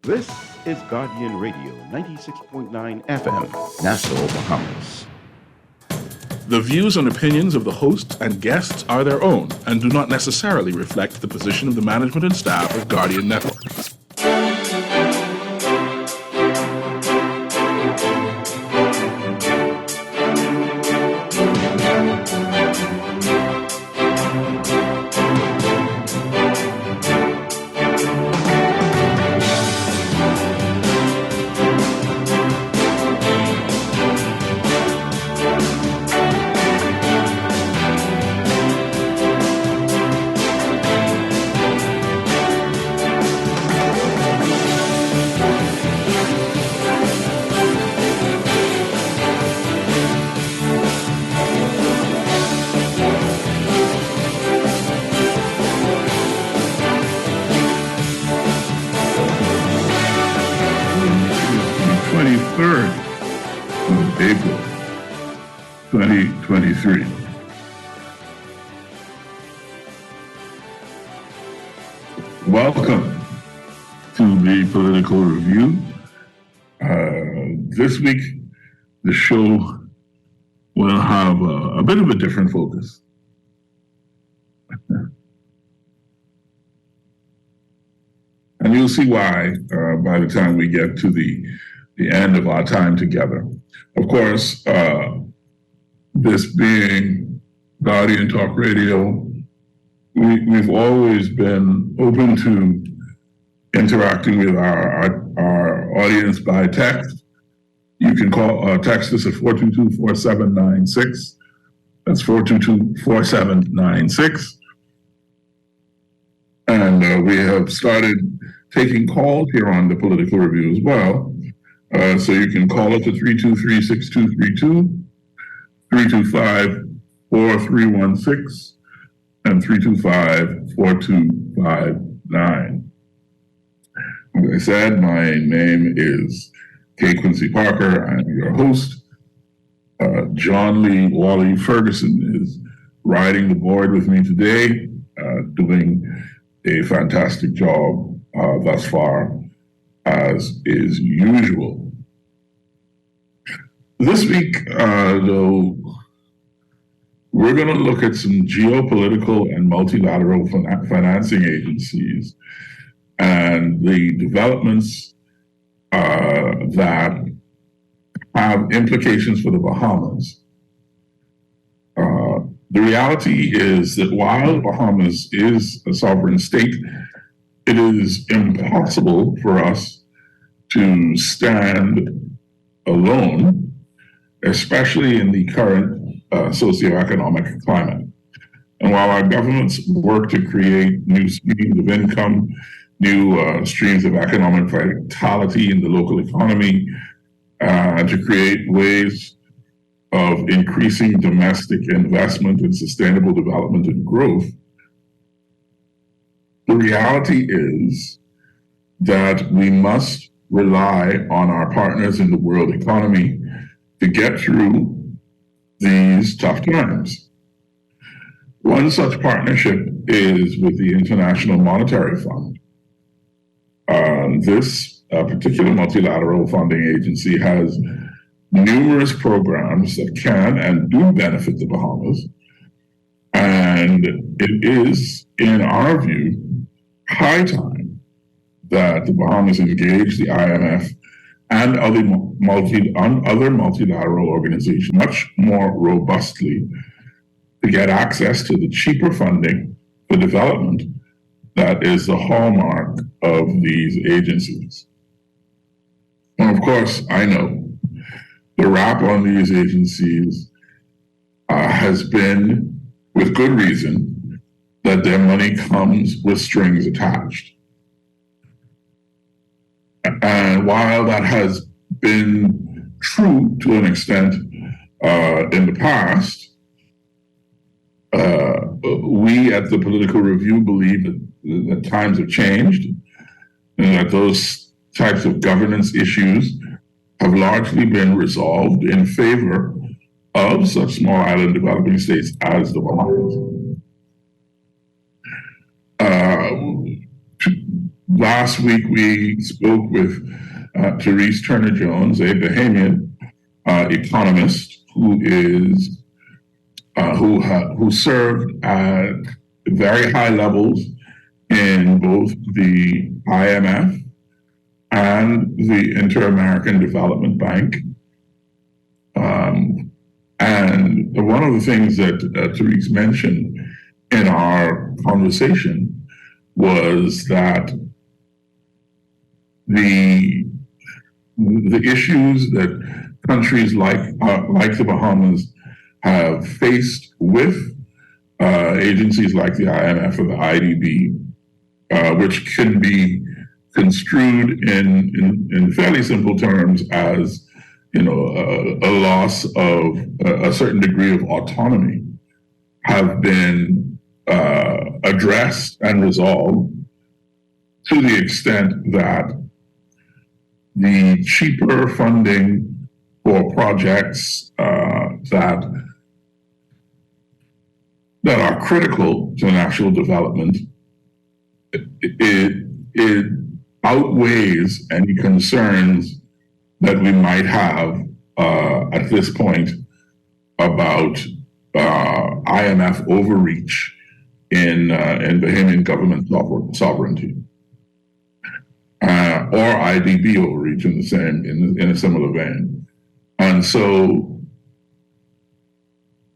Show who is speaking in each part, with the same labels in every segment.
Speaker 1: This is Guardian Radio 96.9 FM, Nassau, Bahamas.
Speaker 2: The views and opinions of the hosts and guests are their own and do not necessarily reflect the position of the management and staff of Guardian Network.
Speaker 3: 23rd of April, 2023. Welcome to the Political Review. This week, the show will have a bit of a different focus. And you'll see why by the time we get to the end of our time together. Of course, this being Guardian Talk Radio, we've always been open to interacting with our audience by text. You can text us at 422-4796. That's 422-4796. And we have started taking calls here on the Political Review as well. So you can call us at 323-6232, 325-4316, and 325-4259. As I said, my name is Quincy Parker. I'm your host. John Lee Wally Ferguson is riding the board with me today, doing a fantastic job thus far, as is usual. This week, though, we're going to look at some geopolitical and multilateral financing agencies and the developments that have implications for the Bahamas. The reality is that while the Bahamas is a sovereign state, it is impossible for us to stand alone, especially in the current socioeconomic climate. And while our governments work to create new streams of income, new streams of economic vitality in the local economy, to create ways of increasing domestic investment and sustainable development and growth, the reality is that we must rely on our partners in the world economy to get through these tough times. One such partnership is with the International Monetary Fund. This particular multilateral funding agency has numerous programs that can and do benefit the Bahamas. And it is, in our view, high time that the Bahamas engage the IMF and other multilateral organizations much more robustly to get access to the cheaper funding for development that is the hallmark of these agencies. And of course, I know the rap on these agencies has been, with good reason, that their money comes with strings attached. And while that has been true to an extent in the past, we at the Political Review believe that times have changed and that those types of governance issues have largely been resolved in favor of such small island developing states as the Bahamas. Last week we spoke with Therese Turner-Jones, a Bahamian economist who served at very high levels in both the IMF and the Inter-American Development Bank. And one of the things that Therese mentioned in our conversation was that the issues that countries like the Bahamas have faced with agencies like the IMF or the IDB, which can be construed in fairly simple terms as a loss of a certain degree of autonomy, have been addressed and resolved to the extent that the cheaper funding for projects that are critical to national development, it outweighs any concerns that we might have at this point about IMF overreach in Bahamian government sovereignty, or IDB overreach in a similar vein. And so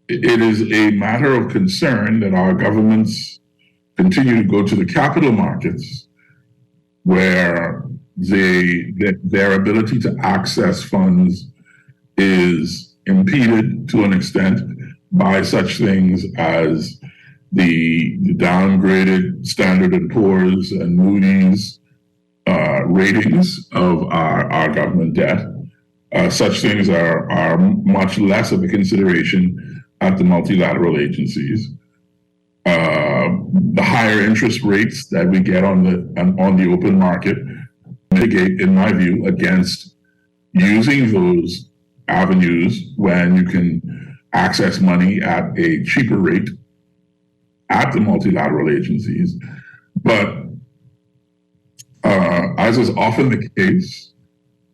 Speaker 3: it is a matter of concern that our governments continue to go to the capital markets, where their ability to access funds is impeded to an extent by such things as the downgraded Standard & Poor's and Moody's ratings of our government debt. Such things are much less of a consideration at the multilateral agencies. The higher interest rates that we get on the open market mitigate, in my view, against using those avenues when you can access money at a cheaper rate at the multilateral agencies. But as is often the case,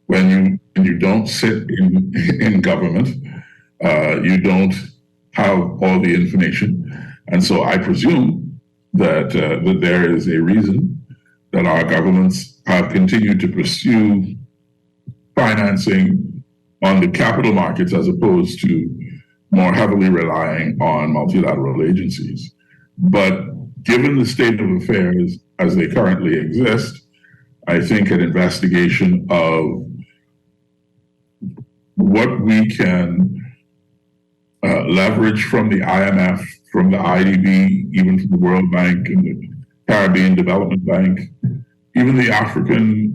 Speaker 3: when you don't sit in government, you don't have all the information. And so I presume that there is a reason that our governments have continued to pursue financing on the capital markets as opposed to more heavily relying on multilateral agencies. But given the state of affairs as they currently exist, I think an investigation of what we can leverage from the IMF, from the IDB, even from the World Bank and the Caribbean Development Bank, even the African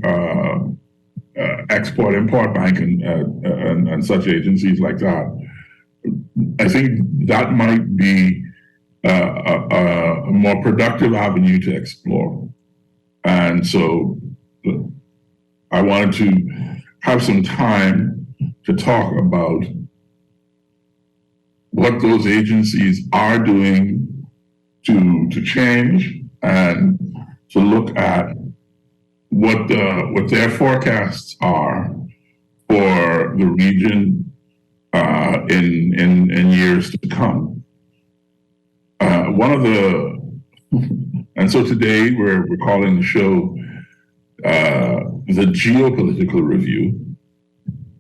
Speaker 3: Export-Import Bank and such agencies like that. I think that might be a more productive avenue to explore. And so I wanted to have some time to talk about what those agencies are doing to change, and to look at what their forecasts are for the region in years to come. And so today we're calling the show the Geopolitical Review,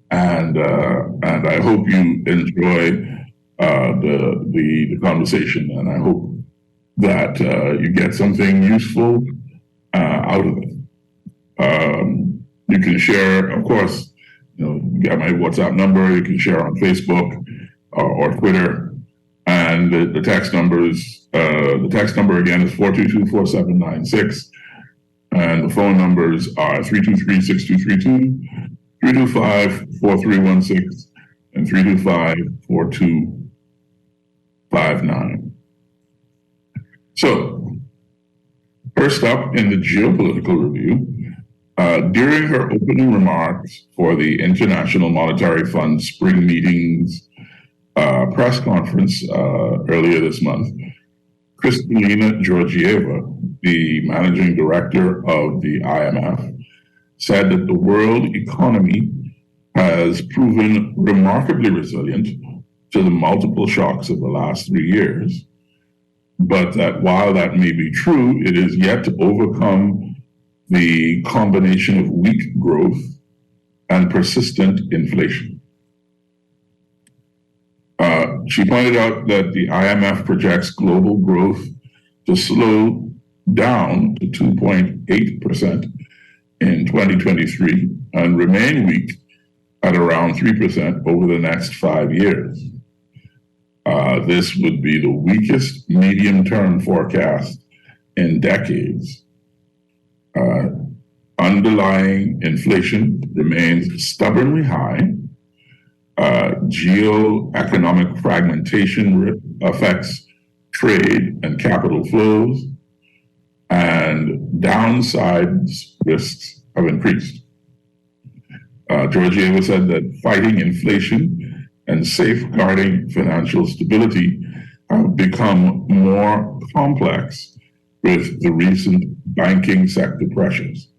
Speaker 3: and I hope you enjoy the conversation, and I hope that you get something useful out of it. You can share, of course, you got my WhatsApp number. You can share on Facebook or Twitter, and the text number again is 422-4796, and the phone numbers are 323-6232, 325-4316, and 325-4259. So, first up in the Geopolitical Review, during her opening remarks for the International Monetary Fund Spring Meetings press conference earlier this month, Kristalina Georgieva the managing director of the IMF, said that the world economy has proven remarkably resilient to the multiple shocks of the last 3 years, but that while that may be true, it is yet to overcome the combination of weak growth and persistent inflation. She pointed out that the IMF projects global growth to slow down to 2.8% in 2023 and remain weak at around 3% over the next 5 years. This would be the weakest medium-term forecast in decades. Underlying inflation remains stubbornly high. Geoeconomic fragmentation affects trade and capital flows, and downside risks have increased. Georgieva said that fighting inflation and safeguarding financial stability have become more complex with the recent banking sector pressures.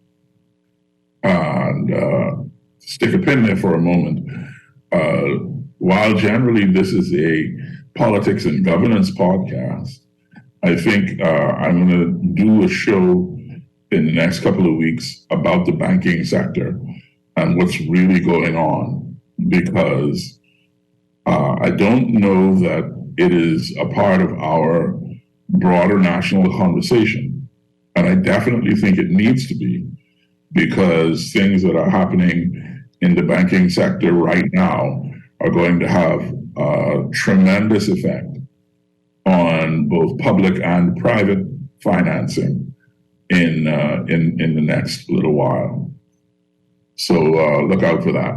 Speaker 3: And stick a pin there for a moment. While generally this is a politics and governance podcast, I think I'm going to do a show in the next couple of weeks about the banking sector and what's really going on, because I don't know that it is a part of our broader national conversation. And I definitely think it needs to be, because things that are happening in the banking sector right now are going to have a tremendous effect on both public and private financing in the next little while. So look out for that.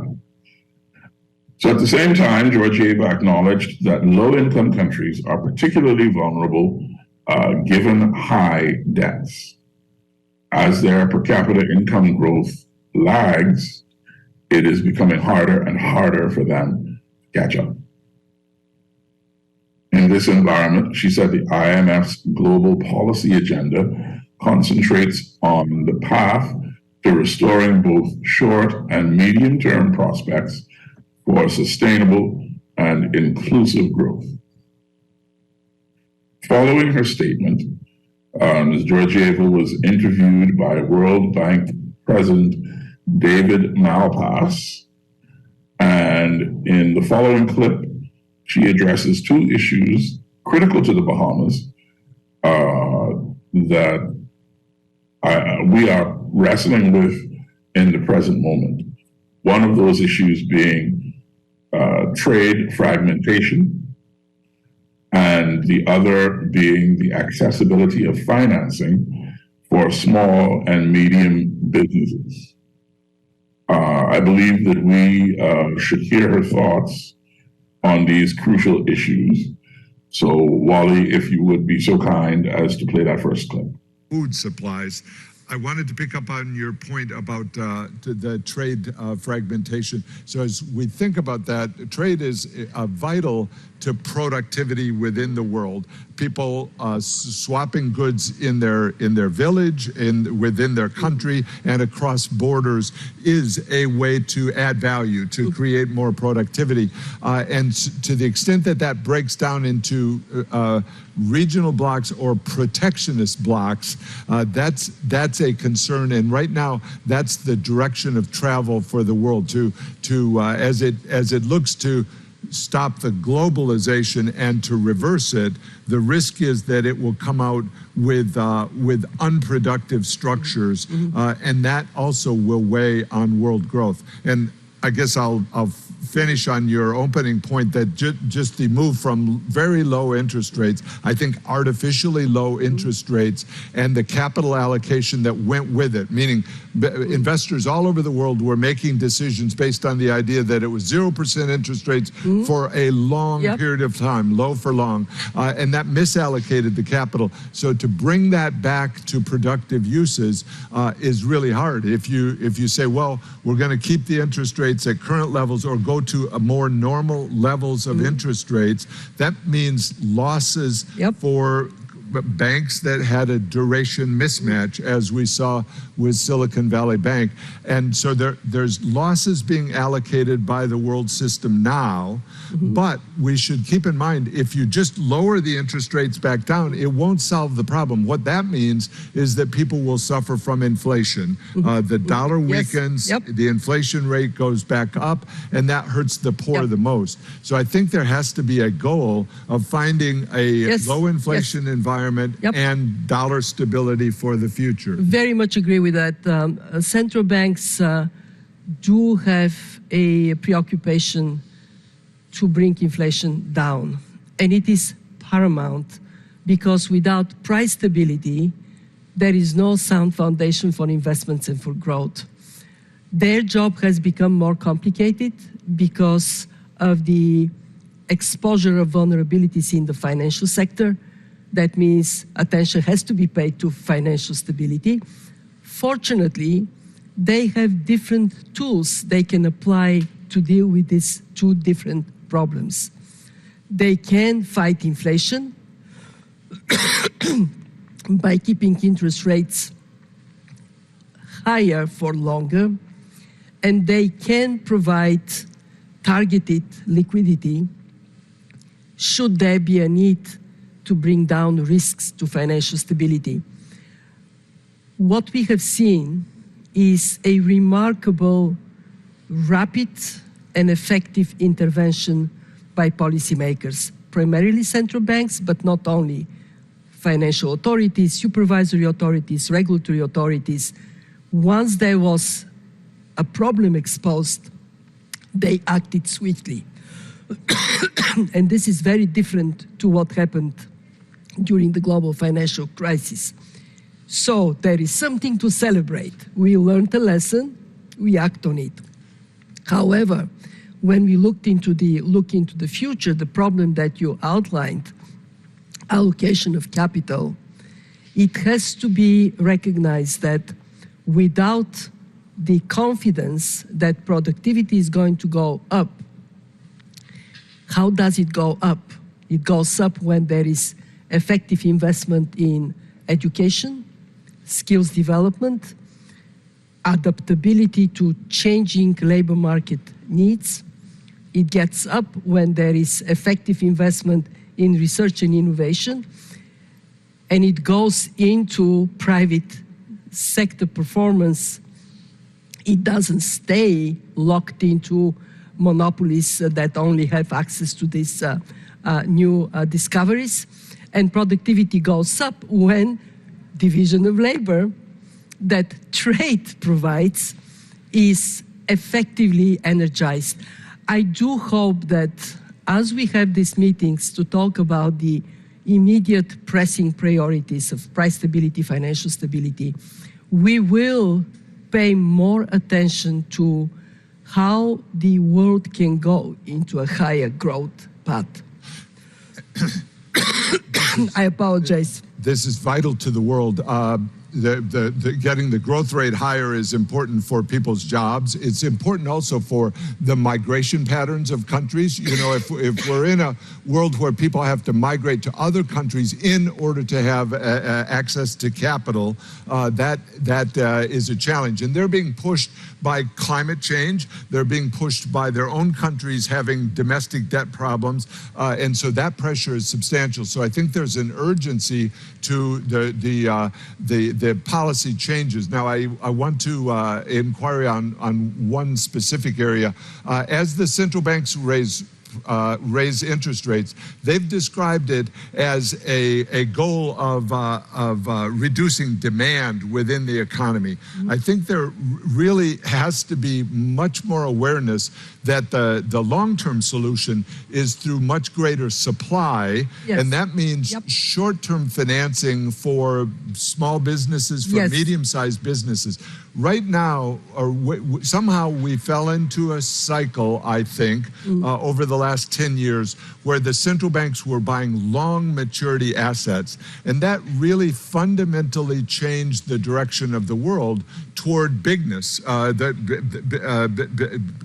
Speaker 3: So at the same time, Georgieva acknowledged that low-income countries are particularly vulnerable given high debts. As their per capita income growth lags, it is becoming harder and harder for them to catch up. In this environment, she said the IMF's global policy agenda concentrates on the path to restoring both short and medium-term prospects for sustainable and inclusive growth. Following her statement, Ms. Georgieva was interviewed by World Bank President David Malpass, and in the following clip, she addresses two issues critical to the Bahamas that we are wrestling with in the present moment. One of those issues being trade fragmentation, and the other being the accessibility of financing for small and medium businesses. I believe that we should hear her thoughts on these crucial issues. So, Wally, if you would be so kind as to play that first clip.
Speaker 4: Food supplies. I wanted to pick up on your point about the trade fragmentation. So as we think about that, trade is vital to productivity within the world. People swapping goods in their village, within their country, and across borders is a way to add value, to create more productivity. And to the extent that that breaks down into regional blocks or protectionist blocks, that's a concern. And right now, that's the direction of travel for the world to as it looks to stop the globalization and to reverse it. The risk is that it will come out with unproductive structures, and that also will weigh on world growth. And I guess I'll finish on your opening point that just the move from very low interest rates, I think artificially low interest rates, and the capital allocation that went with it, meaning investors all over the world were making decisions based on the idea that it was 0% interest rates for a long period of time, low for long, and that misallocated the capital. So to bring that back to productive uses is really hard. If you say, well, we're going to keep the interest rates at current levels or go to a more normal levels of interest rates, that means losses for banks that had a duration mismatch, as we saw with Silicon Valley Bank. And so there's losses being allocated by the world system now, but we should keep in mind, if you just lower the interest rates back down, it won't solve the problem. What that means is that people will suffer from inflation. The dollar weakens, the inflation rate goes back up, and that hurts the poor the most. So I think there has to be a goal of finding a low inflation environment and dollar stability for the future.
Speaker 5: Very much agree with that. Central banks do have a preoccupation to bring inflation down. And it is paramount because without price stability, there is no sound foundation for investments and for growth. Their job has become more complicated because of the exposure of vulnerabilities in the financial sector. That means attention has to be paid to financial stability. Fortunately, they have different tools they can apply to deal with these two different problems. They can fight inflation by keeping interest rates higher for longer, and they can provide targeted liquidity should there be a need to bring down risks to financial stability. What we have seen is a remarkable, rapid and effective intervention by policymakers, primarily central banks, but not only. Financial authorities, supervisory authorities, regulatory authorities. Once there was a problem exposed, they acted swiftly. And this is very different to what happened during the global financial crisis. So there is something to celebrate. We learned a lesson, we act on it. However, when we look into the future, the problem that you outlined, allocation of capital, it has to be recognized that without the confidence that productivity is going to go up, how does it go up? It goes up when there is effective investment in education, skills development, adaptability to changing labor market needs. It gets up when there is effective investment in research and innovation, and it goes into private sector performance. It doesn't stay locked into monopolies that only have access to these new discoveries. And productivity goes up when division of labor that trade provides is effectively energized. I do hope that as we have these meetings to talk about the immediate pressing priorities of price stability, financial stability, we will pay more attention to how the world can go into a higher growth path. I apologize.
Speaker 4: This is vital to the world. Getting the growth rate higher is important for people's jobs. It's important also for the migration patterns of countries. You know, if we're in a world where people have to migrate to other countries in order to have access to capital, that is a challenge. And they're being pushed by climate change. They're being pushed by their own countries having domestic debt problems. And so that pressure is substantial. So I think there's an urgency to the policy changes. Now, I want to inquire on one specific area. As the central banks raise interest rates, they've described it as a goal of reducing demand within the economy. I think there really has to be much more awareness that the long-term solution is through much greater supply, and that means short-term financing for small businesses, for medium-sized businesses. right now, or somehow we fell into a cycle, I think, over the last 10 years, where the central banks were buying long maturity assets. And that really fundamentally changed the direction of the world toward bigness.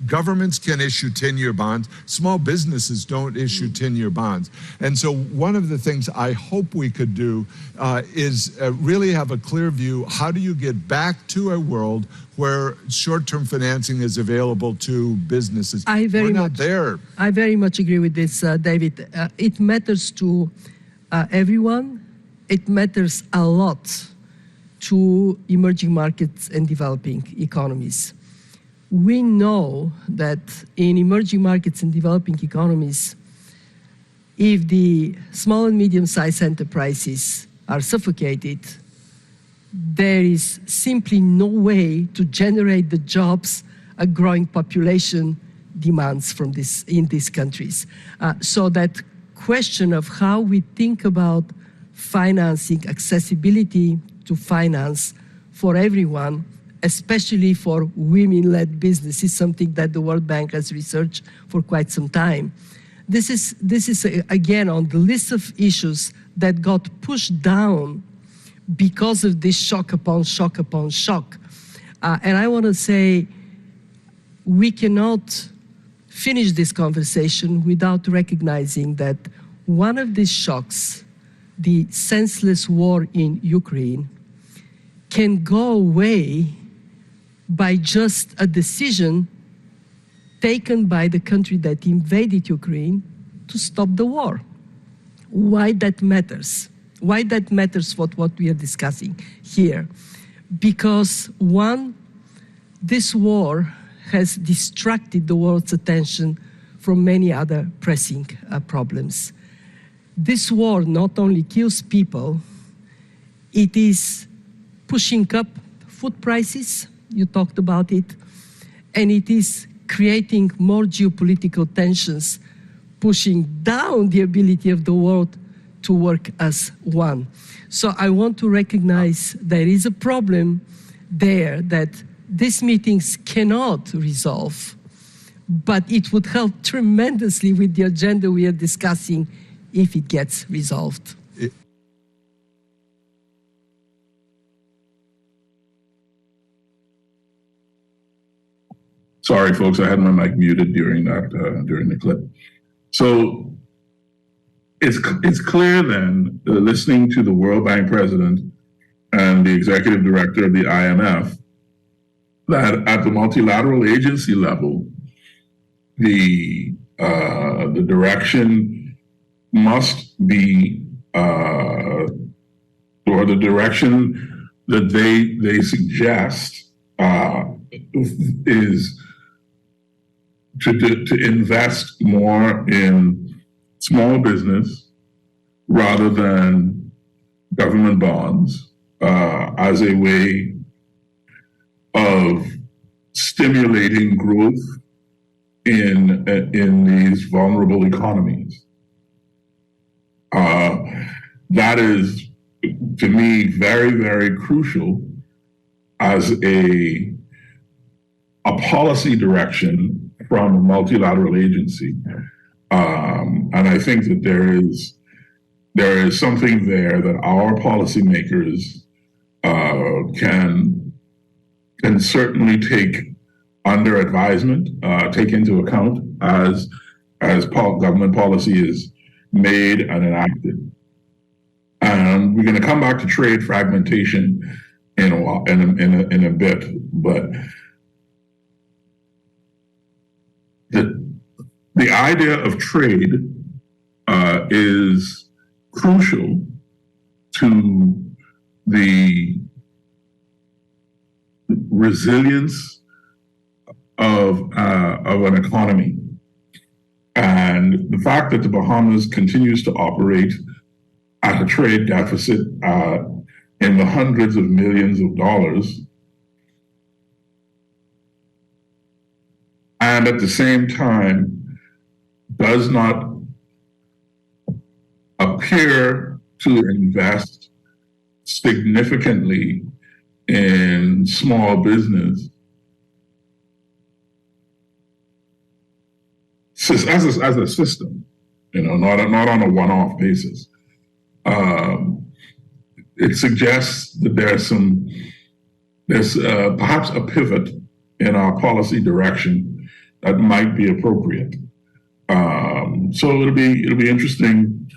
Speaker 4: Governments can issue 10-year bonds. Small businesses don't issue 10-year bonds. And so one of the things I hope we could do is really have a clear view. How do you get back to a world where short-term financing is available to businesses? We're not there.
Speaker 5: I very much agree with this, David. It matters to everyone. It matters a lot to emerging markets and developing economies. We know that in emerging markets and developing economies, if the small and medium-sized enterprises are suffocated, there is simply no way to generate the jobs a growing population demands from in these countries. So that question of how we think about financing, accessibility to finance for everyone, especially for women-led business, is something that the World Bank has researched for quite some time. This is again on the list of issues that got pushed down because of this shock upon shock upon shock. And I want to say we cannot finish this conversation without recognizing that one of these shocks, the senseless war in Ukraine, can go away by just a decision taken by the country that invaded Ukraine to stop the war. Why that matters? Why that matters for what we are discussing here? Because one, this war has distracted the world's attention from many other pressing problems. This war not only kills people, it is pushing up food prices, you talked about it, and it is creating more geopolitical tensions, pushing down the ability of the world to work as one. So I want to recognize there is a problem there that these meetings cannot resolve, but it would help tremendously with the agenda we are discussing if it gets resolved.
Speaker 3: Sorry, folks, I had my mic muted during the clip. So it's clear then, listening to the World Bank president and the executive director of the IMF, that at the multilateral agency level, the direction must be, or the direction that they suggest is to invest more in small business rather than government bonds as a way of stimulating growth in these vulnerable economies. That is, to me, very, very crucial as a policy direction from a multilateral agency. And I think that there is something there that our policymakers can certainly take under advisement, take into account as government policy is made and enacted. And we're going to come back to trade fragmentation in a while, in a bit, but the idea of trade is crucial to the resilience of an economy. And the fact that the Bahamas continues to operate at a trade deficit in the hundreds of millions of dollars, and at the same time does not appear to invest significantly in small business as a system, not on a one-off basis. It suggests that there's perhaps a pivot in our policy direction that might be appropriate. So it'll be interesting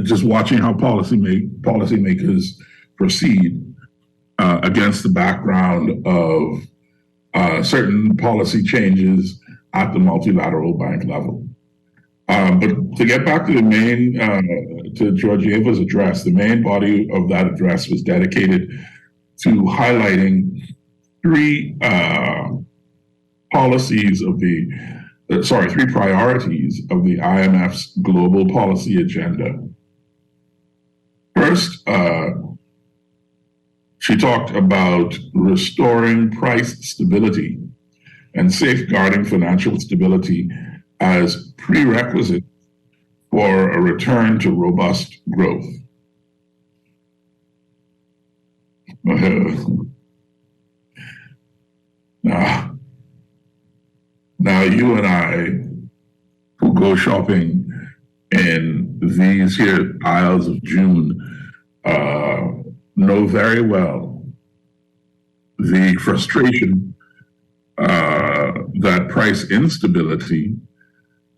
Speaker 3: just watching how policymakers proceed against the background of certain policy changes at the multilateral bank level. But to get back to the main, to Georgieva's address, the main body of that address was dedicated to highlighting three priorities of the IMF's global policy agenda. First, she talked about restoring price stability and safeguarding financial stability as prerequisite for a return to robust growth. Now you and I, who go shopping in these here aisles of June, know very well the frustration that price instability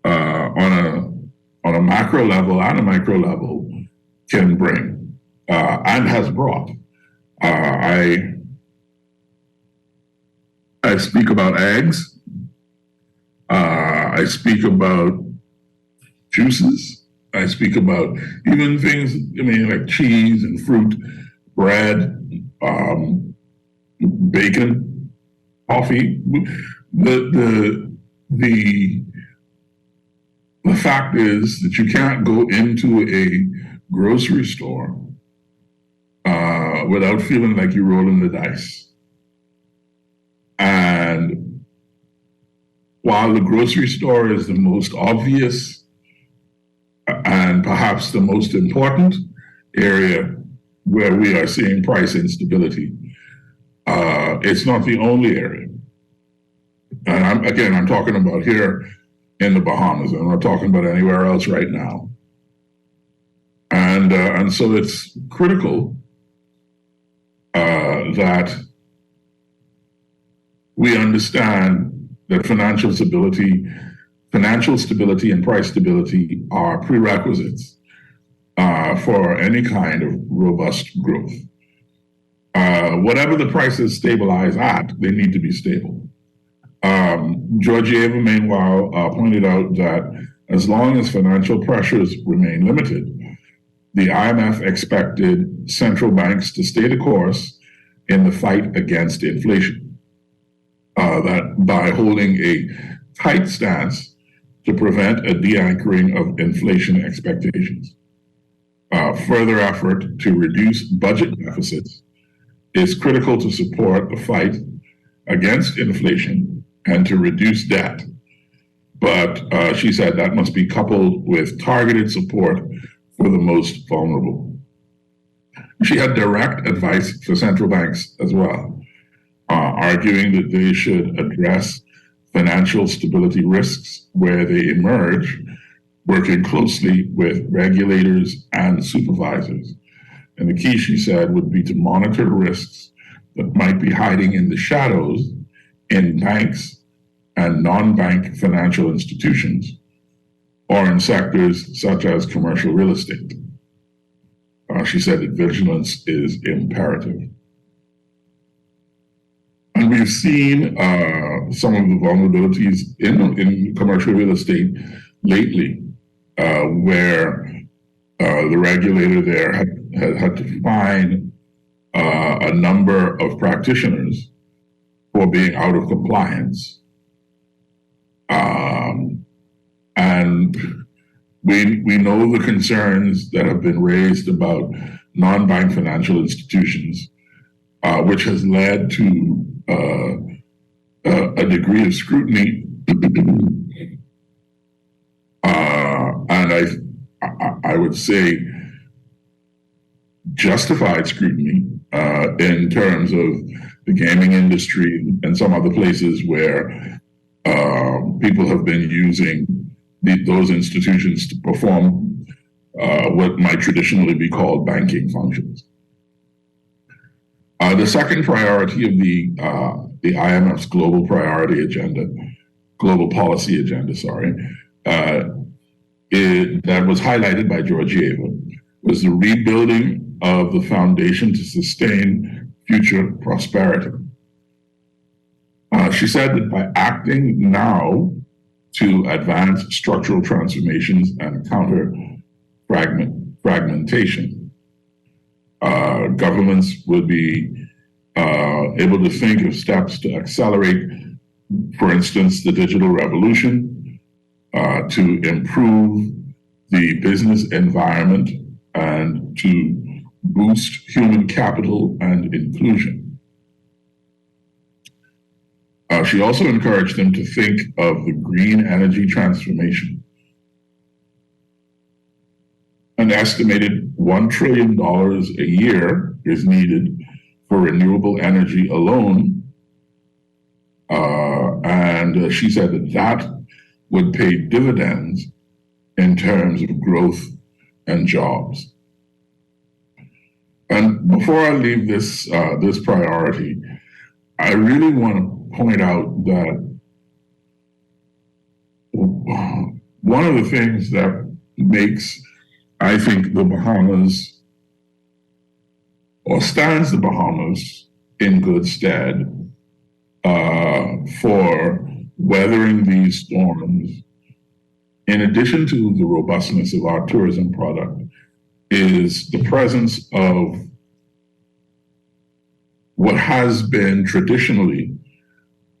Speaker 3: on a macro level and a micro level can bring and has brought. I speak about eggs. I speak about juices. I speak about even things, like cheese and fruit, bread, bacon, coffee. The fact is that you can't go into a grocery store without feeling like you're rolling the dice. And while the grocery store is the most obvious and perhaps the most important area where we are seeing price instability, it's not the only area. And I'm talking about here in the Bahamas. I'm not talking about anywhere else right now. And so it's critical that we understand that financial stability and price stability are prerequisites for any kind of robust growth. Whatever the prices stabilize at, they need to be stable. Georgieva, meanwhile, pointed out that as long as financial pressures remain limited, the IMF expected central banks to stay the course in the fight against inflation, that by holding a tight stance to prevent a de-anchoring of inflation expectations. Further effort to reduce budget deficits is critical to support the fight against inflation and to reduce debt. But she said that must be coupled with targeted support for the most vulnerable. She had direct advice for central banks as well, arguing that they should address financial stability risks where they emerge, working closely with regulators and supervisors. And the key, she said, would be to monitor risks that might be hiding in the shadows in banks and non-bank financial institutions, or in sectors such as commercial real estate. She said that vigilance is imperative. And we've seen some of the vulnerabilities in commercial real estate lately, where the regulator there had to fine a number of practitioners for being out of compliance. And we know the concerns that have been raised about non-bank financial institutions, which has led to a degree of scrutiny. And I would say justified scrutiny in terms of the gaming industry and some other places where people have been using those institutions to perform what might traditionally be called banking functions. The second priority of the IMF's global policy agenda, that was highlighted by Georgieva, was the rebuilding of the foundation to sustain future prosperity. She said that by acting now to advance structural transformations and counter fragmentation, governments will be able to think of steps to accelerate, for instance, the digital revolution, to improve the business environment, and to boost human capital and inclusion. She also encouraged them to think of the green energy transformation. An estimated $1 trillion a year is needed for renewable energy alone. And she said that would pay dividends in terms of growth and jobs. And before I leave this priority, I really want to point out that one of the things that makes, I think, the Bahamas, or stands the Bahamas in good stead for weathering these storms, in addition to the robustness of our tourism product, is the presence of what has been traditionally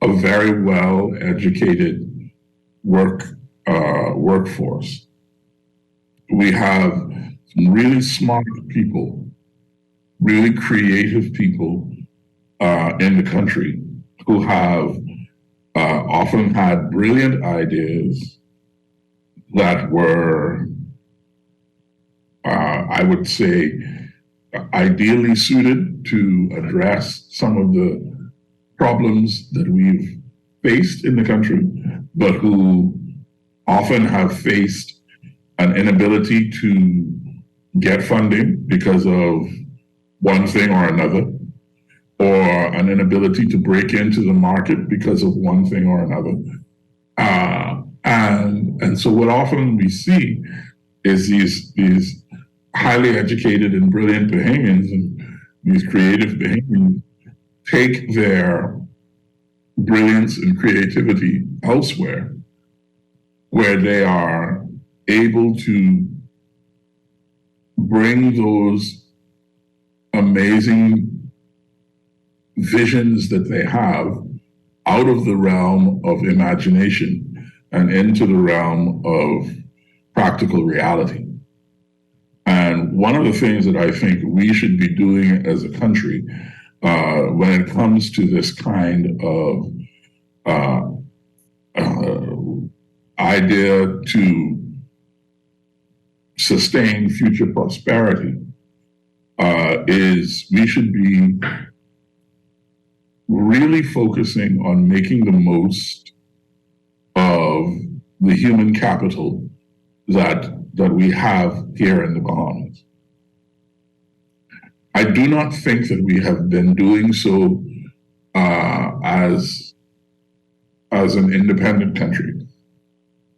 Speaker 3: a very well-educated workforce. We have some really smart people, really creative people in the country who have often had brilliant ideas that were, I would say, ideally suited to address some of the problems that we've faced in the country, but who often have faced an inability to get funding because of one thing or another, or an inability to break into the market because of one thing or another. And so what often we see is these highly educated and brilliant Bahamians and these creative Bahamians take their brilliance and creativity elsewhere, where they are able to bring those amazing visions that they have out of the realm of imagination and into the realm of practical reality. And one of the things that I think we should be doing as a country when it comes to this kind of idea to sustain future prosperity is we should be really focusing on making the most of the human capital that we have here in the Bahamas. I do not think that we have been doing so as an independent country.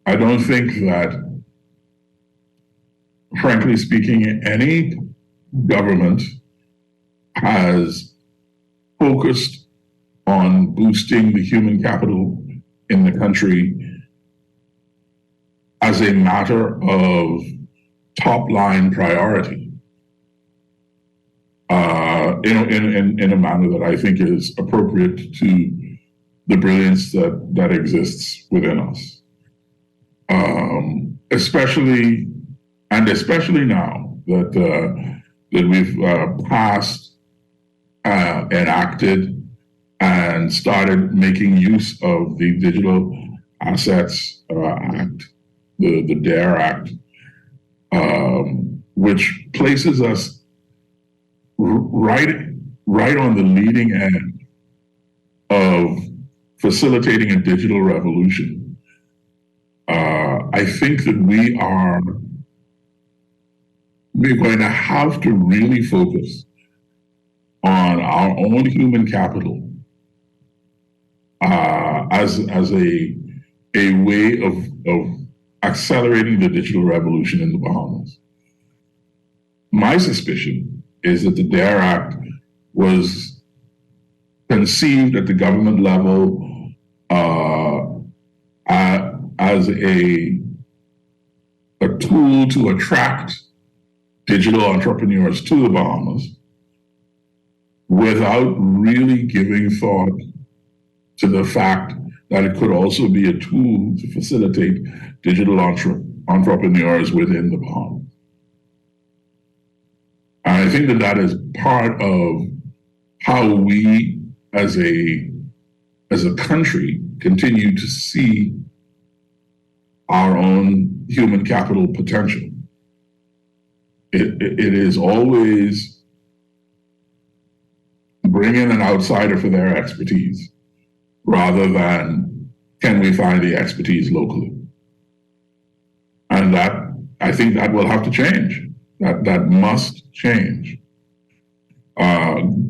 Speaker 3: I don't think that, frankly speaking, any government has focused on boosting the human capital in the country as a matter of top-line priority, in a manner that I think is appropriate to the brilliance that exists within us. Especially now that we've passed, enacted, and started making use of the Digital Assets Act, the DARE Act, which places us right on the leading end of facilitating a digital revolution. I think that we're going to have to really focus on our own human capital as a way of accelerating the digital revolution in the Bahamas. My suspicion is that the DARE Act was conceived at the government level as a tool to attract digital entrepreneurs to the Bahamas without really giving thought to the fact that it could also be a tool to facilitate digital entrepreneurs within the Bahamas. And I think that that is part of how we as a country continue to see our own human capital potential. It is always bring in an outsider for their expertise rather than can we find the expertise locally. And that, I think that will have to change. That must change.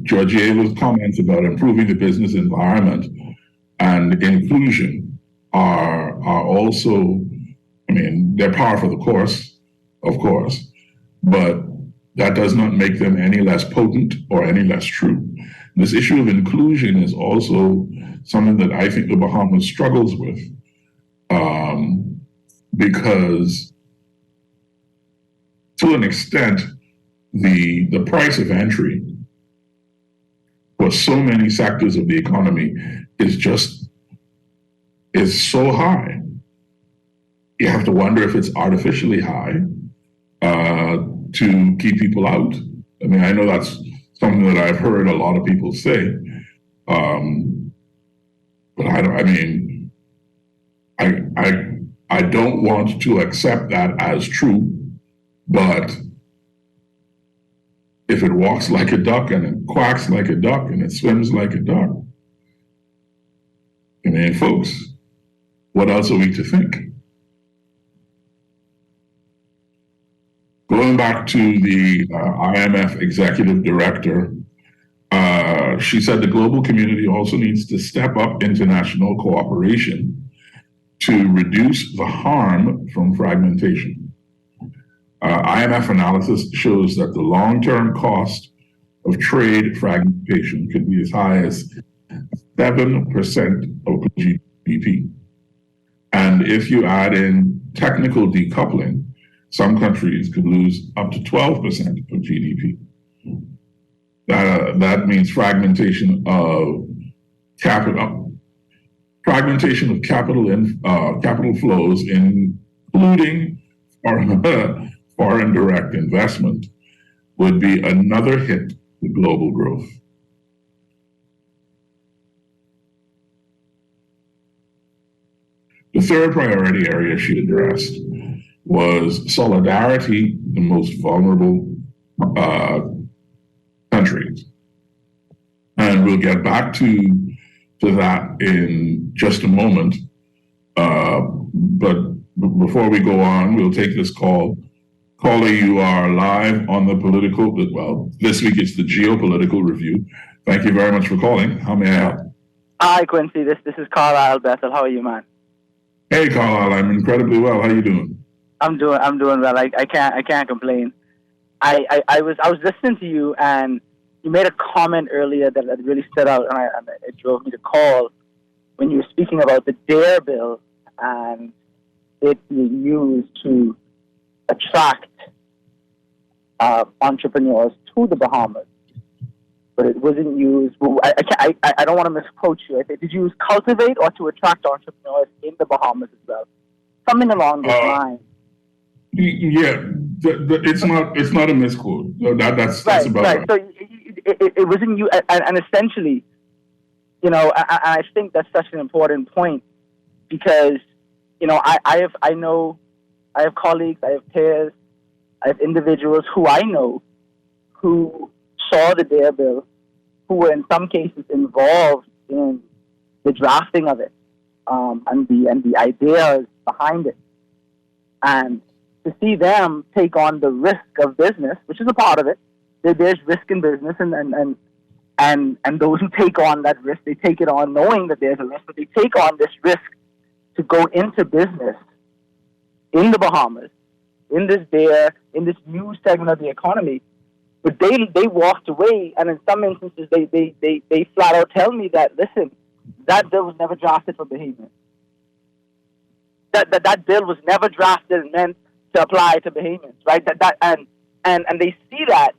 Speaker 3: Georgieva's comments about improving the business environment and inclusion are also, I mean, they're par for the course, of course, but that does not make them any less potent or any less true. This issue of inclusion is also something that I think the Bahamas struggles with, because to an extent, the price of entry for so many sectors of the economy is so high. You have to wonder if it's artificially high to keep people out. I mean, I know that's something that I've heard a lot of people say, but I don't want to accept that as true. But if it walks like a duck and it quacks like a duck and it swims like a duck, I mean, folks, what else are we to think? Going back to the IMF executive director, she said the global community also needs to step up international cooperation to reduce the harm from fragmentation. IMF analysis shows that the long-term cost of trade fragmentation could be as high as 7% of GDP. And if you add in technical decoupling, some countries could lose up to 12% of GDP. That means fragmentation of capital flows, including foreign direct investment, would be another hit to global growth. The third priority area she addressed was solidarity in the most vulnerable countries. And we'll get back to that in just a moment. But before we go on, we'll take this call. Caller, you are live on the political, well, this week it's the geopolitical review. Thank you very much for calling. How may I help?
Speaker 6: Hi, Quincy. This is Carlisle Bethel. How are you, man?
Speaker 3: Hey, Carlisle. I'm incredibly well. How you doing?
Speaker 6: I'm doing well. I can't complain. I was listening to you, and you made a comment earlier that really stood out, and it drove me to call when you were speaking about the DARE bill and it being used to attract entrepreneurs to the Bahamas, but it wasn't used. I don't want to misquote you. Did you use cultivate or to attract entrepreneurs in the Bahamas as well? Something along those lines.
Speaker 3: Yeah, it's not a misquote. That's about right.
Speaker 6: So it wasn't you, and essentially, I think that's such an important point because I have colleagues, I have peers, I have individuals who I know who saw the DARE bill, who were in some cases involved in the drafting of it, and the ideas behind it. And to see them take on the risk of business, which is a part of it. There's risk in business, and those who take on that risk, they take it on knowing that there's a risk, but they take on this risk to go into business in the Bahamas, in this new segment of the economy. But they walked away, and in some instances, they flat out tell me that, listen, that bill was never drafted for Bahamians. That bill was never drafted and meant to apply to Bahamians, right? And they see that,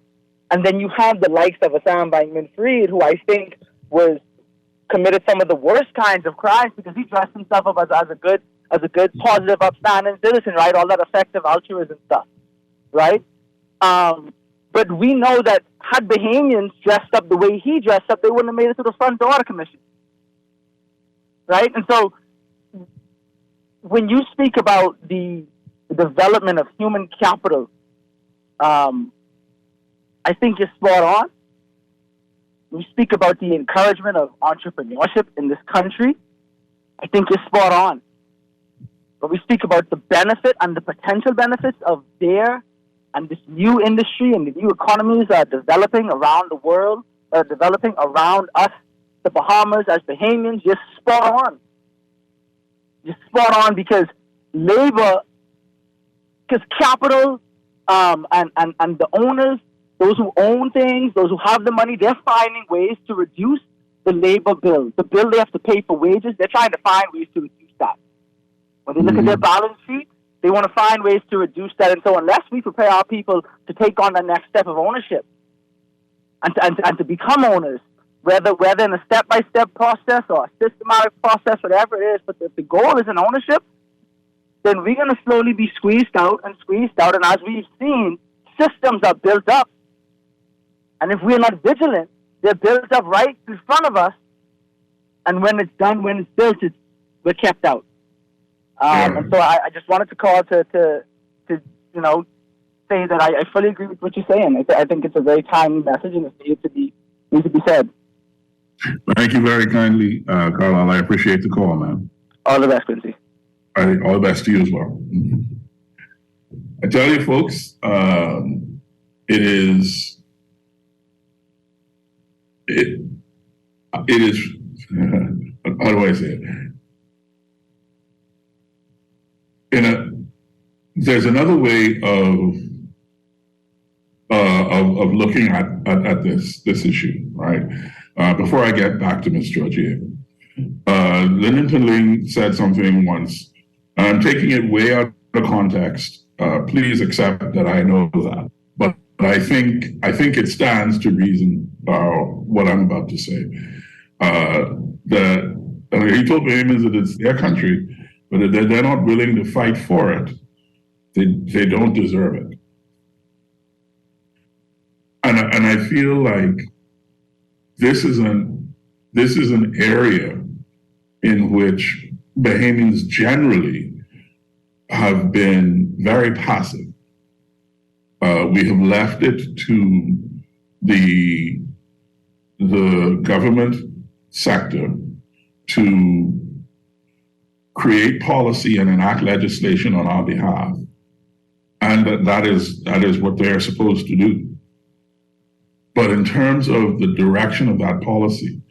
Speaker 6: and then you have the likes of Assam Bankman-Fried, who I think was committed some of the worst kinds of crimes because he dressed himself up as a good, positive, upstanding citizen, right? All that effective altruism stuff, right? But we know that had Bahamians dressed up the way he dressed up, they wouldn't have made it to the front door of the commission, right? And so when you speak about the development of human capital, I think you're spot on. We speak about the encouragement of entrepreneurship in this country. I think you're spot on. But we speak about the benefit and the potential benefits of DARE and this new industry and the new economies that are developing around the world, developing around us, the Bahamas, as Bahamians. You're spot on. You're spot on because labor, because capital and the owners, those who own things, those who have the money, they're finding ways to reduce the labor bill. The bill they have to pay for wages, they're trying to find ways to reduce that. When they look at their balance sheet, they want to find ways to reduce that. And so unless we prepare our people to take on the next step of ownership and to become owners, whether in a step-by-step process or a systematic process, whatever it is, but the goal is an ownership, then we're going to slowly be squeezed out. And as we've seen, systems are built up. And if we're not vigilant, they're built up right in front of us. And when it's done, when it's built, we're kept out. And so I just wanted to call to say that I fully agree with what you're saying. I think it's a very timely message, and it needs to be said.
Speaker 3: Thank you very kindly, Carlisle. I appreciate the call, man.
Speaker 6: All the best, Quincy.
Speaker 3: All the best to you as well. I tell you, folks, it is how do I say it? There's another way of looking at this issue, right? Before I get back to Ms. Georgia, Lyndon Ling said something once. I'm taking it way out of context. Please accept that I know that, but I think it stands to reason what I'm about to say. That he told Bahamians that it's their country, but if they're not willing to fight for it, they don't deserve it. And I feel like this is an area in which Bahamians generally have been very passive. We have left it to the government sector to create policy and enact legislation on our behalf, and that is what they are supposed to do. But in terms of the direction of that policy,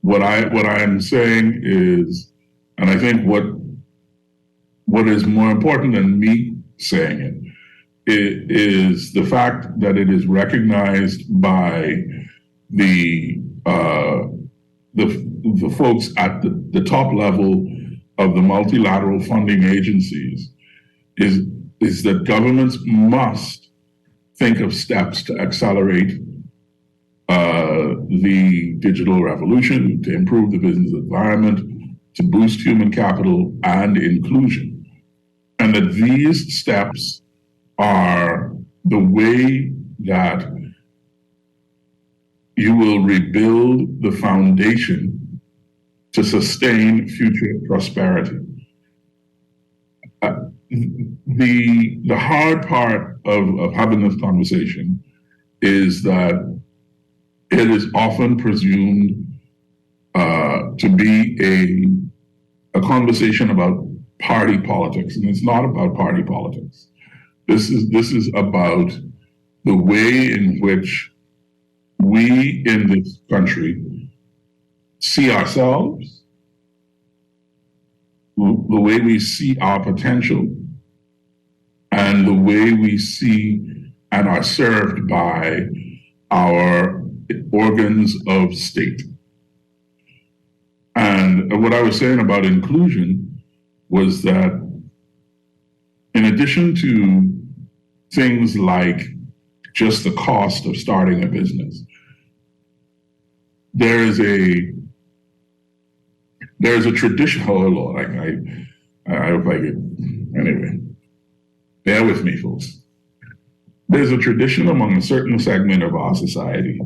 Speaker 3: what I am saying is, and I think what is more important than me saying it is the fact that it is recognized by the folks at the top level of the multilateral funding agencies is that governments must think of steps to accelerate the digital revolution, to improve the business environment, to boost human capital and inclusion. And that these steps are the way that you will rebuild the foundation to sustain future prosperity. The hard part of having this conversation is that it is often presumed to be a conversation about party politics, and it's not about party politics. This is about the way in which we in this country see ourselves, the way we see our potential, and the way we see and are served by our organs of state. And what I was saying about inclusion was that in addition to things like just the cost of starting a business, there is a tradition. Oh Lord, I hope I get anyway. Bear with me, folks. There's a tradition among a certain segment of our society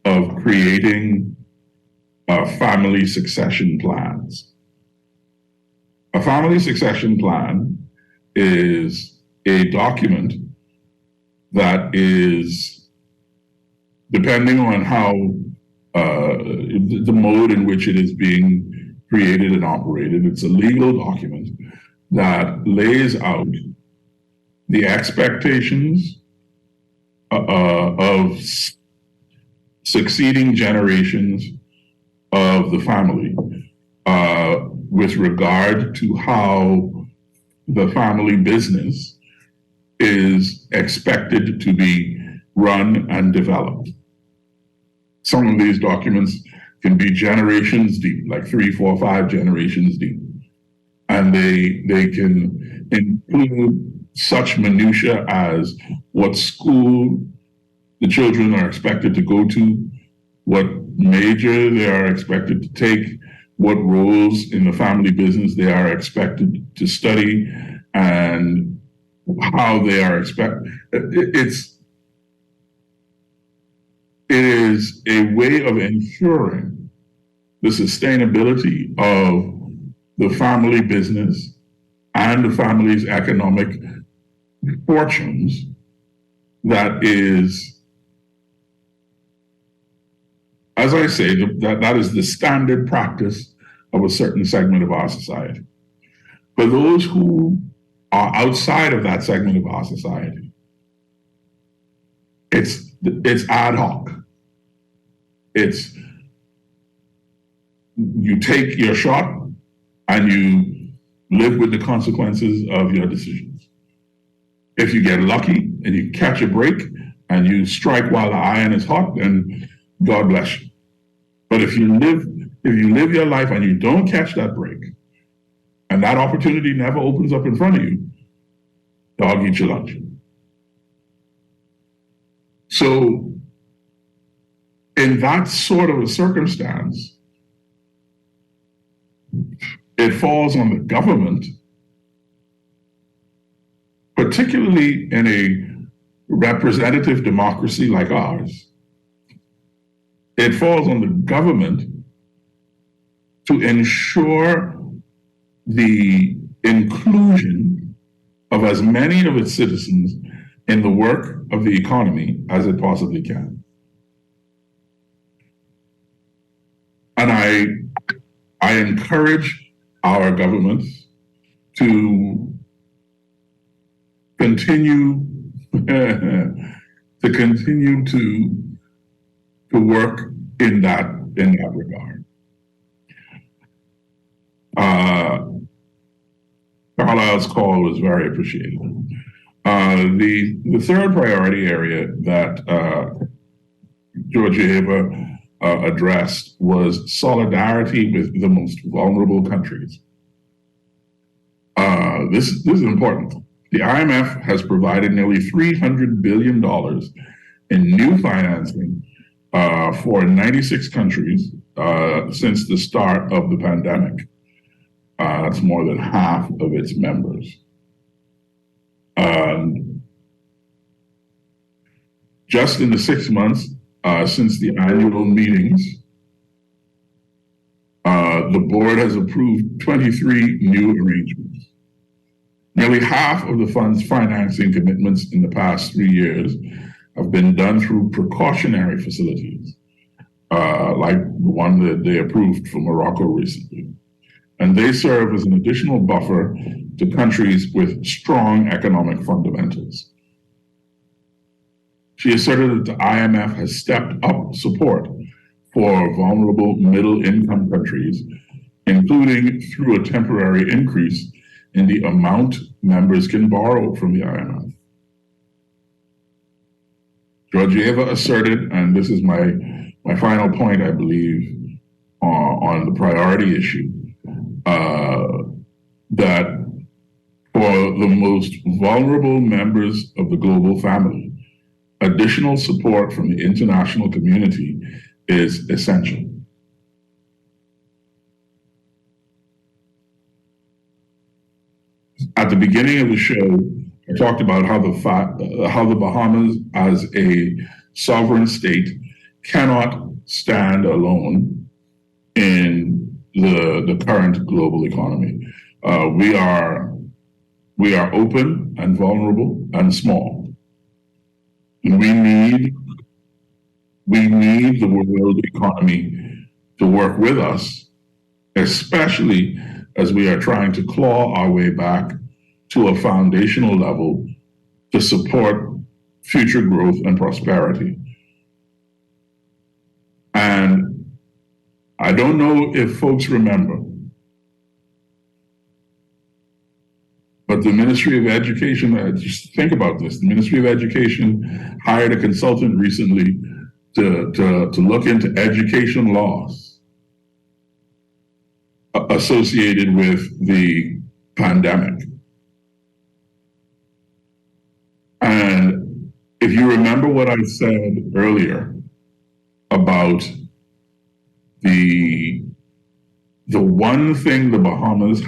Speaker 3: of creating family succession plans. A family succession plan is a document that is, depending on how the mode in which it is being created and operated, it's a legal document that lays out the expectations of succeeding generations of the family with regard to how the family business is expected to be run and developed. Some of these documents can be generations deep, like 3, 4, 5 generations deep. And they can include such minutia as what school the children are expected to go to, what major they are expected to take, what roles in the family business they are expected to study, and how they are expected. It is a way of ensuring the sustainability of the family business and the family's economic fortunes that is, as I say, that is the standard practice of a certain segment of our society. For those who are outside of that segment of our society, it's ad hoc. It's you take your shot and you live with the consequences of your decisions. If you get lucky and you catch a break and you strike while the iron is hot, then God bless you. But if you live your life and you don't catch that break, and that opportunity never opens up in front of you, dog eat your lunch. So in that sort of a circumstance, it falls on the government, particularly in a representative democracy like ours. It falls on the government to ensure the inclusion of as many of its citizens in the work of the economy as it possibly can. And I encourage our governments to continue to work in that regard. Carlisle's call was very appreciated. The third priority area that Georgieva addressed was solidarity with the most vulnerable countries. This is important. The IMF has provided nearly $300 billion in new financing for 96 countries since the start of the pandemic. That's more than half of its members. Just in the 6 months since the annual meetings, the board has approved 23 new arrangements. Nearly half of the fund's financing commitments in the past 3 years have been done through precautionary facilities, like the one that they approved for Morocco recently. And they serve as an additional buffer to countries with strong economic fundamentals. She asserted that the IMF has stepped up support for vulnerable middle-income countries, including through a temporary increase in the amount members can borrow from the IMF. Georgieva asserted, and this is my final point, I believe, on the priority issue, that for the most vulnerable members of the global family, additional support from the international community is essential. At the beginning of the show, I talked about how the Bahamas as a sovereign state cannot stand alone in the current global economy. We are open and vulnerable and small. And we need the world economy to work with us, especially as we are trying to claw our way back to a foundational level to support future growth and prosperity. And I don't know if folks remember, but the Ministry of Education, just think about this, the Ministry of Education hired a consultant recently to look into education loss associated with the pandemic. And if you remember what I said earlier about the one thing the Bahamas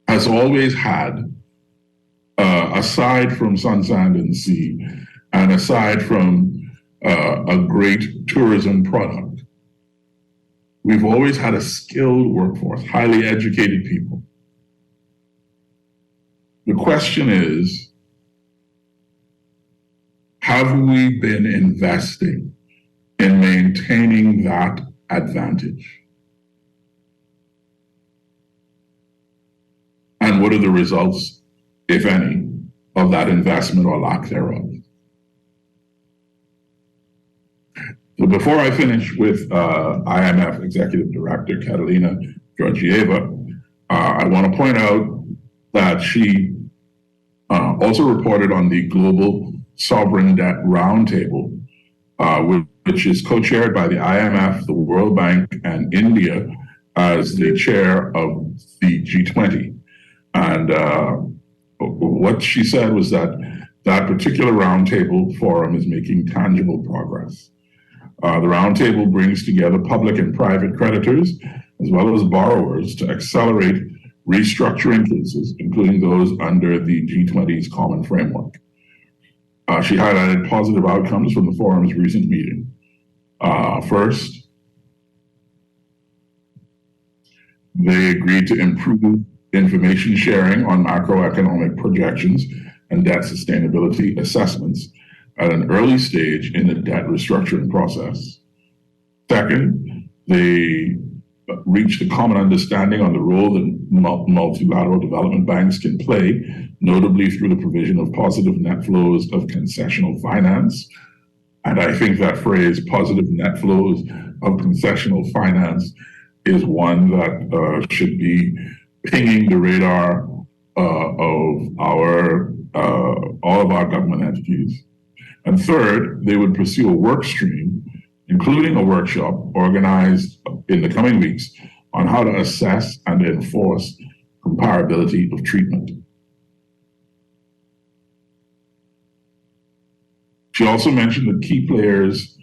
Speaker 3: has always had, aside from sun, sand, and sea, and aside from a great tourism product, we've always had a skilled workforce, highly educated people. The question is, have we been investing in maintaining that advantage? And what are the results, if any, of that investment or lack thereof? So before I finish with IMF Executive Director Catalina Georgieva, I want to point out that she also reported on the Global Sovereign Debt Roundtable, which is co-chaired by the IMF, the World Bank, and India as the chair of the G20. And what she said was that particular roundtable forum is making tangible progress. The roundtable brings together public and private creditors, as well as borrowers, to accelerate restructuring cases, including those under the G20's common framework. She highlighted positive outcomes from the forum's recent meeting. First, they agreed to improve information sharing on macroeconomic projections and debt sustainability assessments at an early stage in the debt restructuring process. Second, they reached a common understanding on the role that multilateral development banks can play, notably through the provision of positive net flows of concessional finance. And I think that phrase, positive net flows of concessional finance, is one that should be pinging the radar of all of our government entities. And third, they would pursue a work stream, including a workshop organized in the coming weeks on how to assess and enforce comparability of treatment. She also mentioned that key players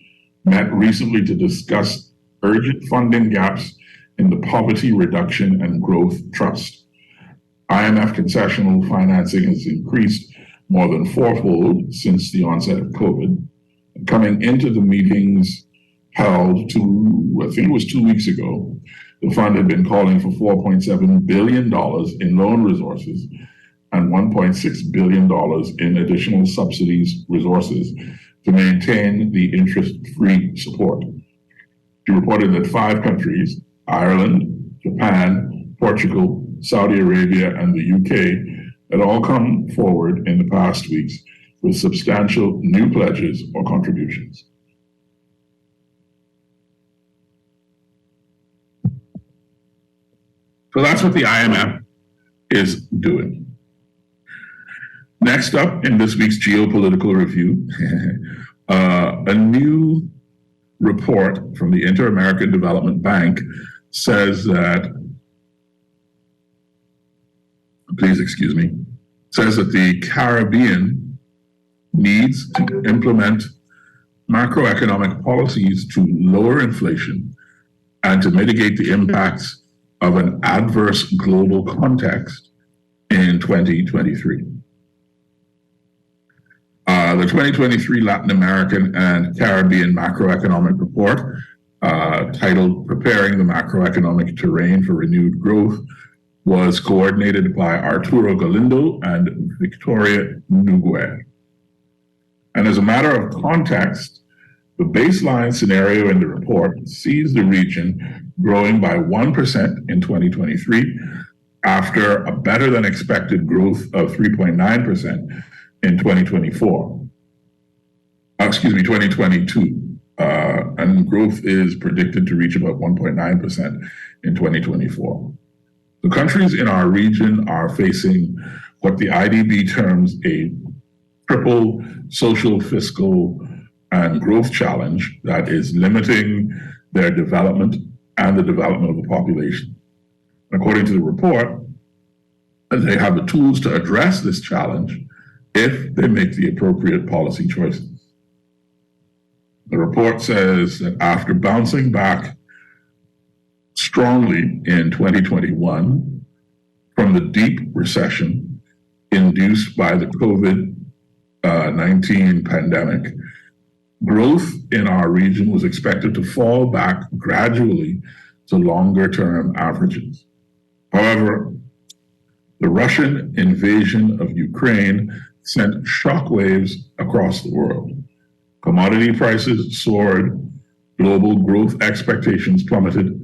Speaker 3: met recently to discuss urgent funding gaps in the Poverty Reduction and Growth Trust. IMF concessional financing has increased more than fourfold since the onset of COVID. Coming into the meetings held I think it was 2 weeks ago, the fund had been calling for $4.7 billion in loan resources and $1.6 billion in additional subsidies resources to maintain the interest-free support She reported that 5 countries, Ireland, Japan, Portugal, Saudi Arabia, and the UK, had all come forward in the past weeks with substantial new pledges or contributions. So that's what the IMF is doing. Next up in this week's geopolitical review, a new report from the Inter-American Development Bank says that, the Caribbean needs to implement macroeconomic policies to lower inflation and to mitigate the impacts of an adverse global context in 2023. The 2023 Latin American and Caribbean Macroeconomic Report, titled Preparing the Macroeconomic Terrain for Renewed Growth, was coordinated by Arturo Galindo and Victoria Nuguer. And as a matter of context, the baseline scenario in the report sees the region growing by 1% in 2023 after a better than expected growth of 3.9% in 2022. And growth is predicted to reach about 1.9% in 2024. The countries in our region are facing what the IDB terms a triple social, fiscal, and growth challenge that is limiting their development and the development of the population. According to the report, they have the tools to address this challenge if they make the appropriate policy choices. The report says that after bouncing back strongly in 2021 from the deep recession induced by the COVID-19 pandemic, growth in our region was expected to fall back gradually to longer-term averages. However, the Russian invasion of Ukraine sent shockwaves across the world. Commodity prices soared, global growth expectations plummeted,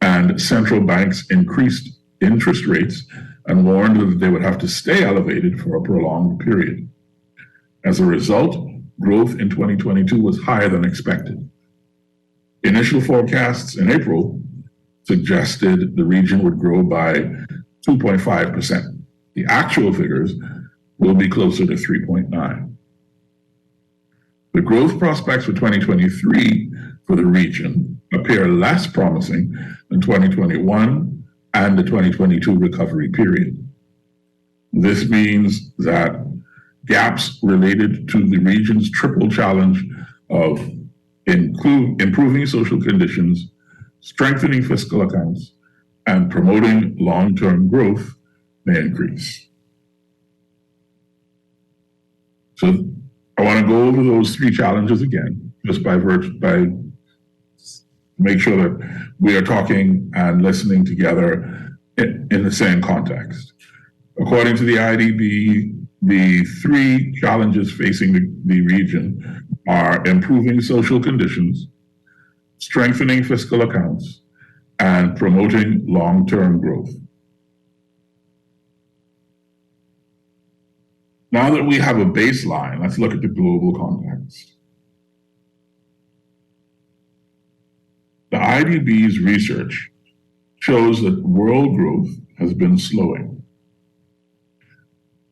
Speaker 3: and central banks increased interest rates and warned that they would have to stay elevated for a prolonged period. As a result, growth in 2022 was higher than expected. Initial forecasts in April suggested the region would grow by 2.5%. The actual figures will be closer to 3.9%. The growth prospects for 2023 for the region appear less promising than 2021 and the 2022 recovery period. This means that gaps related to the region's triple challenge of improving social conditions, strengthening fiscal accounts, and promoting long-term growth may increase. So I want to go over those 3 challenges again, just by make sure that we are talking and listening together in the same context. According to the IDB, the 3 challenges facing the region are improving social conditions, strengthening fiscal accounts, and promoting long-term growth. Now that we have a baseline, let's look at the global context. The IDB's research shows that world growth has been slowing.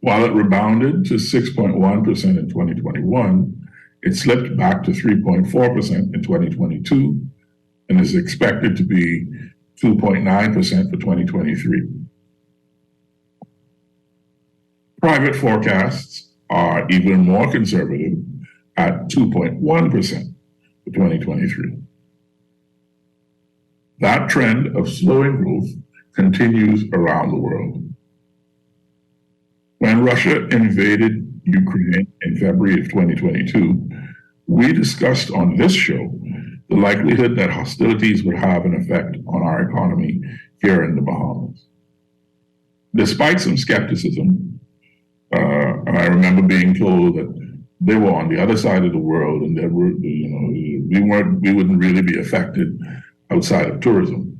Speaker 3: While it rebounded to 6.1% in 2021, it slipped back to 3.4% in 2022 and is expected to be 2.9% for 2023. Private forecasts are even more conservative at 2.1% for 2023. That trend of slowing growth continues around the world. When Russia invaded Ukraine in February of 2022, we discussed on this show the likelihood that hostilities would have an effect on our economy here in the Bahamas. Despite some skepticism, I remember being told that they were on the other side of the world and that we wouldn't really be affected outside of tourism.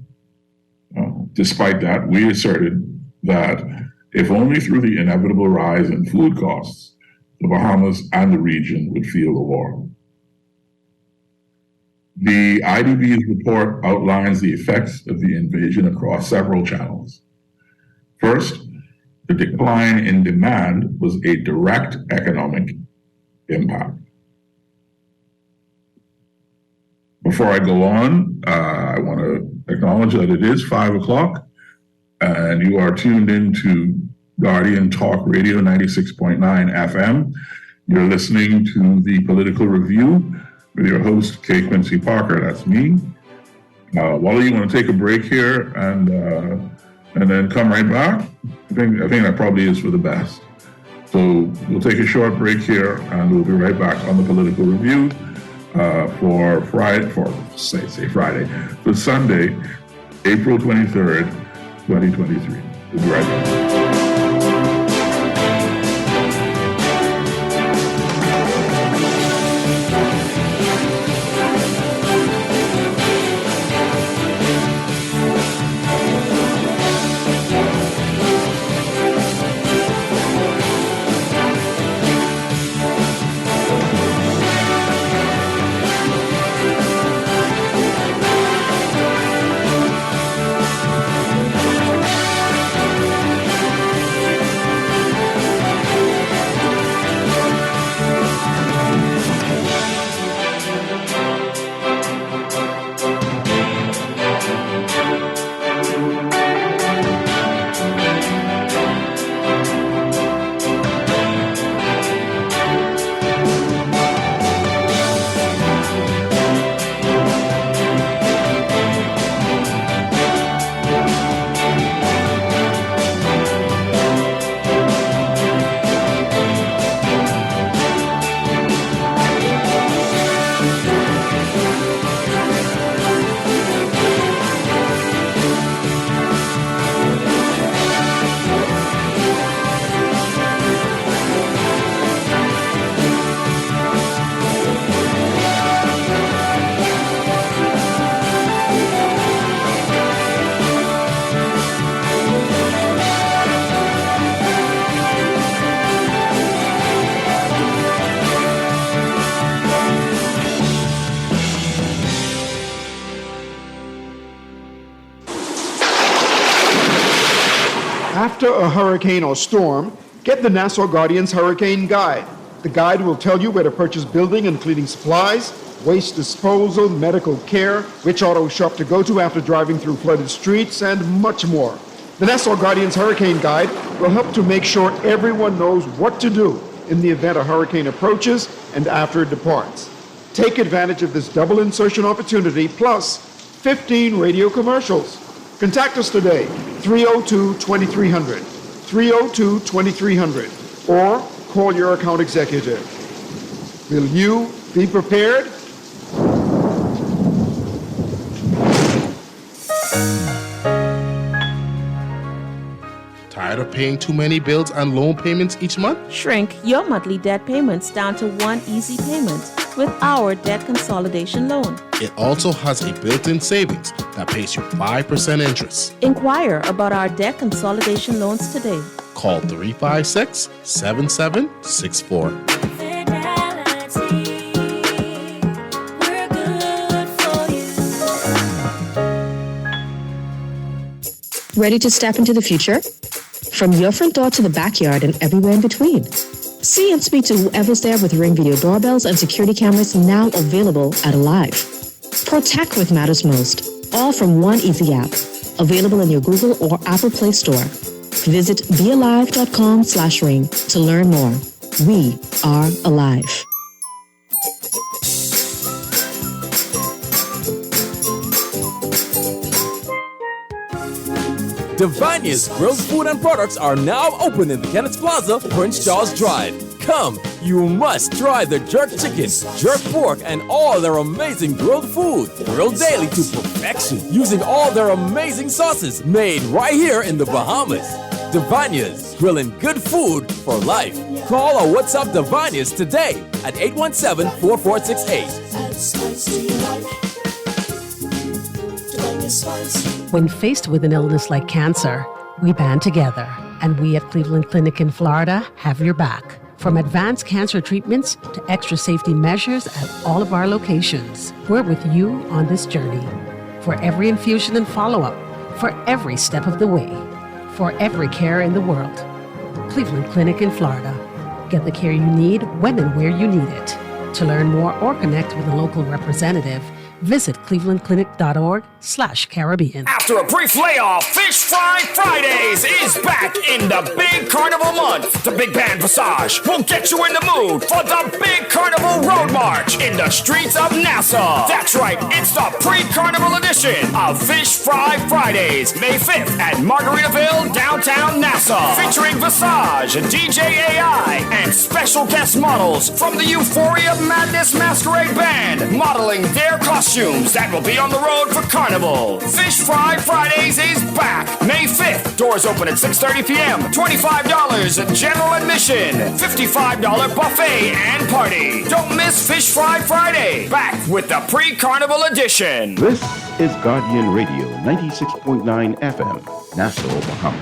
Speaker 3: Despite that, we asserted that if only through the inevitable rise in food costs, the Bahamas and the region would feel the war. The IDB's report outlines the effects of the invasion across several channels. First, the decline in demand was a direct economic impact. Before I go on, I want to acknowledge that it is 5 o'clock and you are tuned into Guardian Talk Radio 96.9 FM. You're listening to the Political Review with your host, K. Quincy Parker. That's me. Wally, you want to take a break here and then come right back? I think that probably is for the best. So we'll take a short break here and we'll be right back on the Political Review for Friday, for Sunday, April 23rd, 2023. We'll be right back.
Speaker 7: After a hurricane or storm, get the Nassau Guardian's Hurricane Guide. The guide will tell you where to purchase building and cleaning supplies, waste disposal, medical care, which auto shop to go to after driving through flooded streets, and much more. The Nassau Guardian's Hurricane Guide will help to make sure everyone knows what to do in the event a hurricane approaches and after it departs. Take advantage of this double insertion opportunity plus 15 radio commercials. Contact us today, 302-2300, 302-2300, or call your account executive. Will you be prepared?
Speaker 8: Tired of paying too many bills and loan payments each month?
Speaker 9: Shrink your monthly debt payments down to one easy payment with our debt consolidation loan.
Speaker 8: It also has a built-in savings that pays you 5% interest.
Speaker 9: Inquire about our debt consolidation loans today.
Speaker 8: Call 356-7764.
Speaker 10: Ready to step into the future? From your front door to the backyard and everywhere in between. See and speak to whoever's there with Ring Video doorbells and security cameras now available at Alive. Protect what matters most, all from one easy app, available in your Google or Apple Play Store. Visit bealive.com/ring to learn more. We are alive.
Speaker 11: Divania's grilled food and products are now open in the Kenneth Plaza, Prince Charles Drive. Come, you must try their jerk chicken, jerk pork, and all their amazing grilled food. Grilled daily to perfection using all their amazing sauces made right here in the Bahamas. Divania's, grilling good food for life. Call or WhatsApp the Vanias today at 817-4468.
Speaker 12: When faced with an illness like cancer, we band together, and we at Cleveland Clinic in Florida have your back. From advanced cancer treatments to extra safety measures at all of our locations, we're with you on this journey. For every infusion and follow-up, for every step of the way, for every care in the world. Cleveland Clinic in Florida. Get the care you need when and where you need it. To learn more or connect with a local representative, visit clevelandclinic.org/Caribbean.
Speaker 13: After a brief layoff, Fish Fry Fridays is back in the big carnival month. The Big Band Visage will get you in the mood for the Big Carnival Road March in the streets of Nassau. That's right, it's the pre-carnival edition of Fish Fry Fridays, May 5th at Margaritaville, downtown Nassau. Featuring Visage, DJ AI, and special guest models from the Euphoria Madness Masquerade Band, modeling their costumes that will be on the road for Carnival. Fish Fry Fridays is back May 5th. Doors open at 6:30 p.m. $25 general admission. $55 buffet and party. Don't miss Fish Fry Friday. Back with the pre-Carnival edition.
Speaker 1: This is Guardian Radio 96.9 FM, Nassau, Bahamas.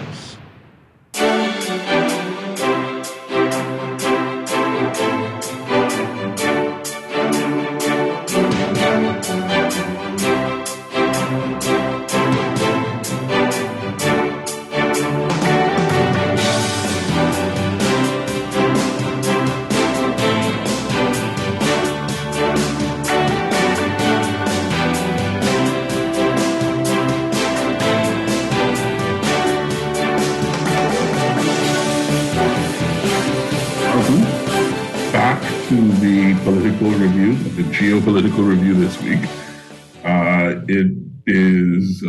Speaker 3: The geopolitical review this week. It is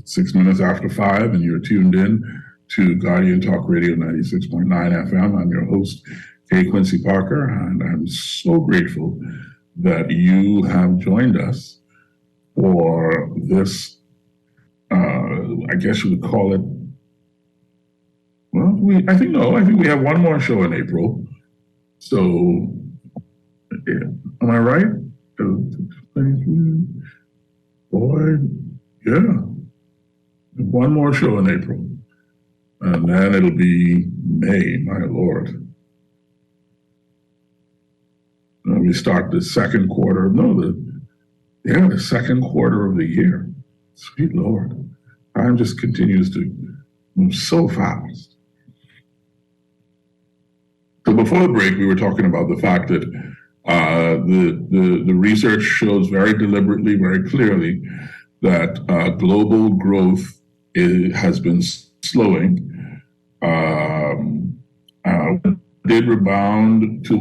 Speaker 3: 6 minutes after 5, and you're tuned in to Guardian Talk Radio 96.9 FM. I'm your host, Quincy Parker, and I'm so grateful that you have joined us for this, I guess you would call it, well, I think we have one more show in April. So, am I right? Boy, yeah. One more show in April. And then it'll be May, my Lord. And we start the second quarter. The second quarter of the year. Sweet Lord. Time just continues to move so fast. So before the break, we were talking about the fact that the research shows very deliberately, very clearly that global growth has been slowing. Did rebound to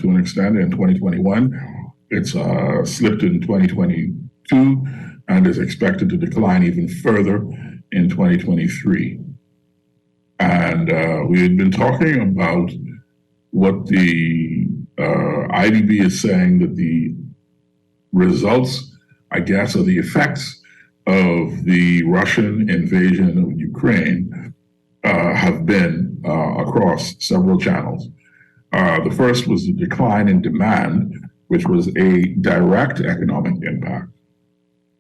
Speaker 3: an extent in 2021. It's slipped in 2022 and is expected to decline even further in 2023. And we had been talking about what the IDB is saying that the results, I guess, or the effects of the Russian invasion of Ukraine have been across several channels. The first was the decline in demand, which was a direct economic impact.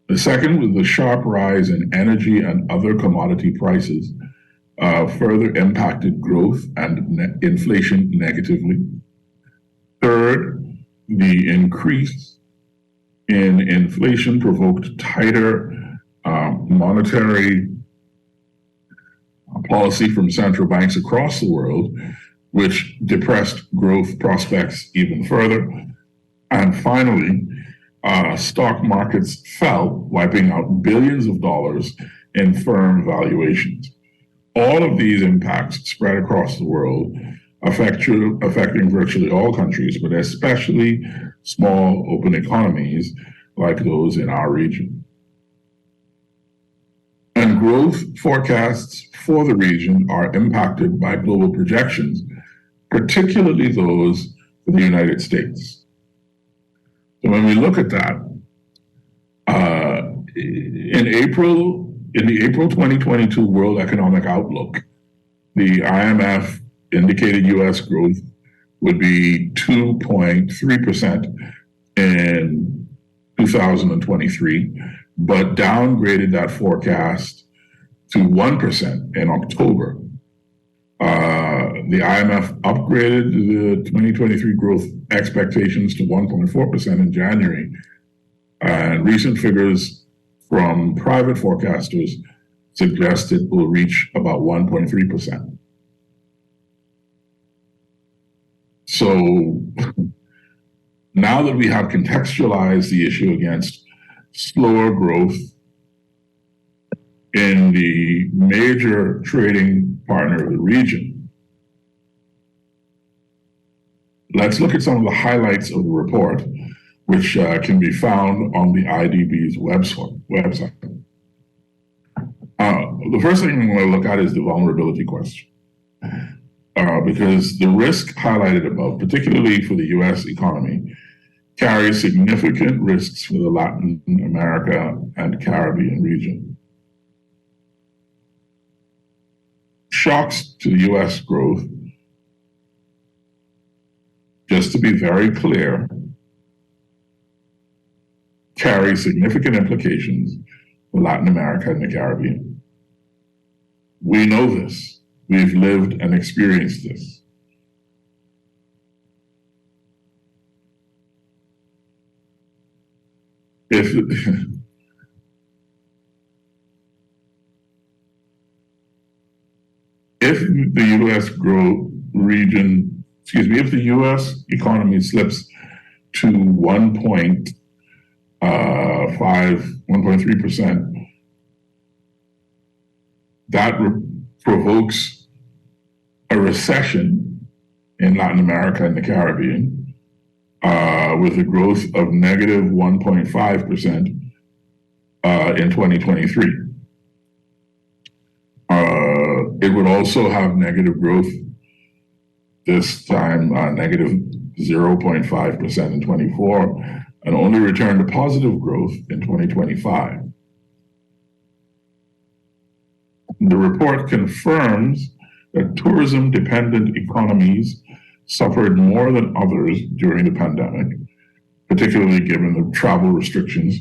Speaker 3: The second was the sharp rise in energy and other commodity prices, further impacted growth and inflation negatively. Third, the increase in inflation provoked tighter monetary policy from central banks across the world, which depressed growth prospects even further. And finally, stock markets fell, wiping out billions of dollars in firm valuations. All of these impacts spread across the world, affecting virtually all countries, but especially small open economies like those in our region. And growth forecasts for the region are impacted by global projections, particularly those for the United States. So when we look at that, in the April 2022 World Economic Outlook, the IMF indicated U.S. growth would be 2.3% in 2023, but downgraded that forecast to 1% in October. The IMF upgraded the 2023 growth expectations to 1.4% in January, and recent figures from private forecasters suggest it will reach about 1.3%. So now that we have contextualized the issue against slower growth in the major trading partner of the region, let's look at some of the highlights of the report, which can be found on the IDB's website. The first thing I'm going to look at is the vulnerability question, because the risk highlighted above, particularly for the U.S. economy, carries significant risks for the Latin America and Caribbean region. Shocks to the U.S. growth, just to be very clear, carry significant implications for Latin America and the Caribbean. We know this. We've lived and experienced this. If the U.S. if the U.S. economy slips to 1.3%, that provokes a recession in Latin America and the Caribbean, with a growth of negative 1.5% in 2023. It would also have negative growth, this time negative 0.5% in 24, and only return to positive growth in 2025. The report confirms that tourism-dependent economies suffered more than others during the pandemic, particularly given the travel restrictions,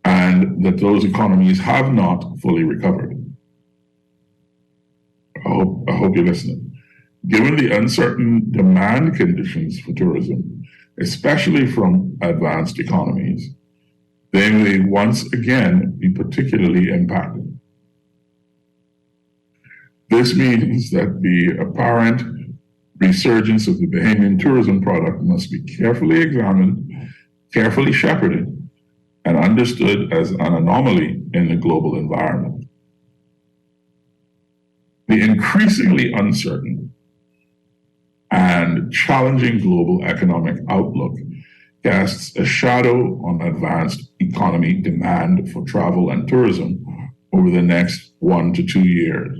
Speaker 3: and that those economies have not fully recovered. I hope you're listening. Given the uncertain demand conditions for tourism, especially from advanced economies, they may once again be particularly impacted. This means that the apparent resurgence of the Bahamian tourism product must be carefully examined, carefully shepherded, and understood as an anomaly in the global environment. The increasingly uncertain and challenging global economic outlook casts a shadow on advanced economy demand for travel and tourism over the next 1 to 2 years.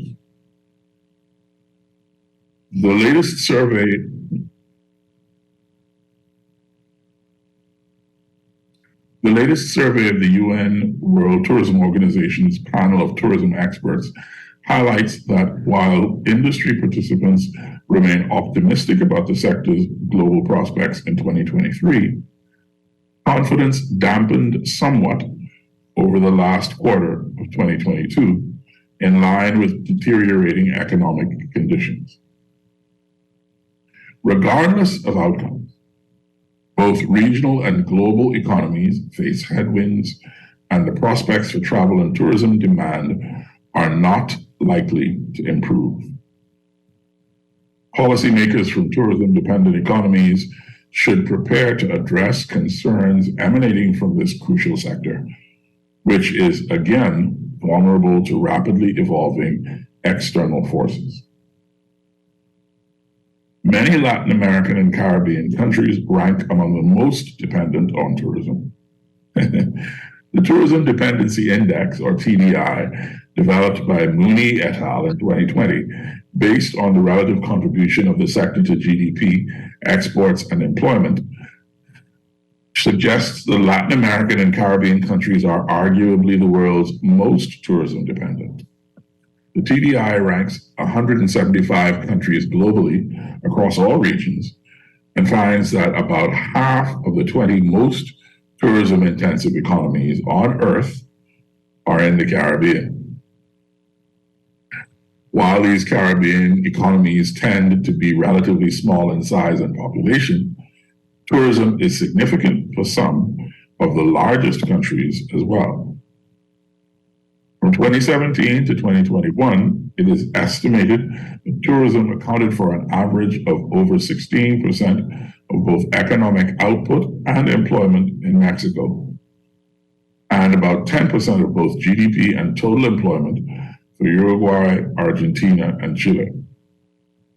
Speaker 3: The latest survey of the UN World Tourism Organization's panel of tourism experts highlights that while industry participants remain optimistic about the sector's global prospects in 2023, confidence dampened somewhat over the last quarter of 2022, in line with deteriorating economic conditions. Regardless of outcomes, both regional and global economies face headwinds, and the prospects for travel and tourism demand are not likely to improve. Policymakers from tourism-dependent economies should prepare to address concerns emanating from this crucial sector, which is, again, vulnerable to rapidly evolving external forces. Many Latin American and Caribbean countries rank among the most dependent on tourism. The Tourism Dependency Index, or TDI, developed by Mooney et al. In 2020, based on the relative contribution of the sector to GDP, exports, and employment, suggests the Latin American and Caribbean countries are arguably the world's most tourism dependent. The TDI ranks 175 countries globally across all regions and finds that about half of the 20 most tourism-intensive economies on Earth are in the Caribbean. While these Caribbean economies tend to be relatively small in size and population, tourism is significant for some of the largest countries as well. From 2017 to 2021, it is estimated that tourism accounted for an average of over 16% of both economic output and employment in Mexico, and about 10% of both GDP and total employment for Uruguay, Argentina, and Chile.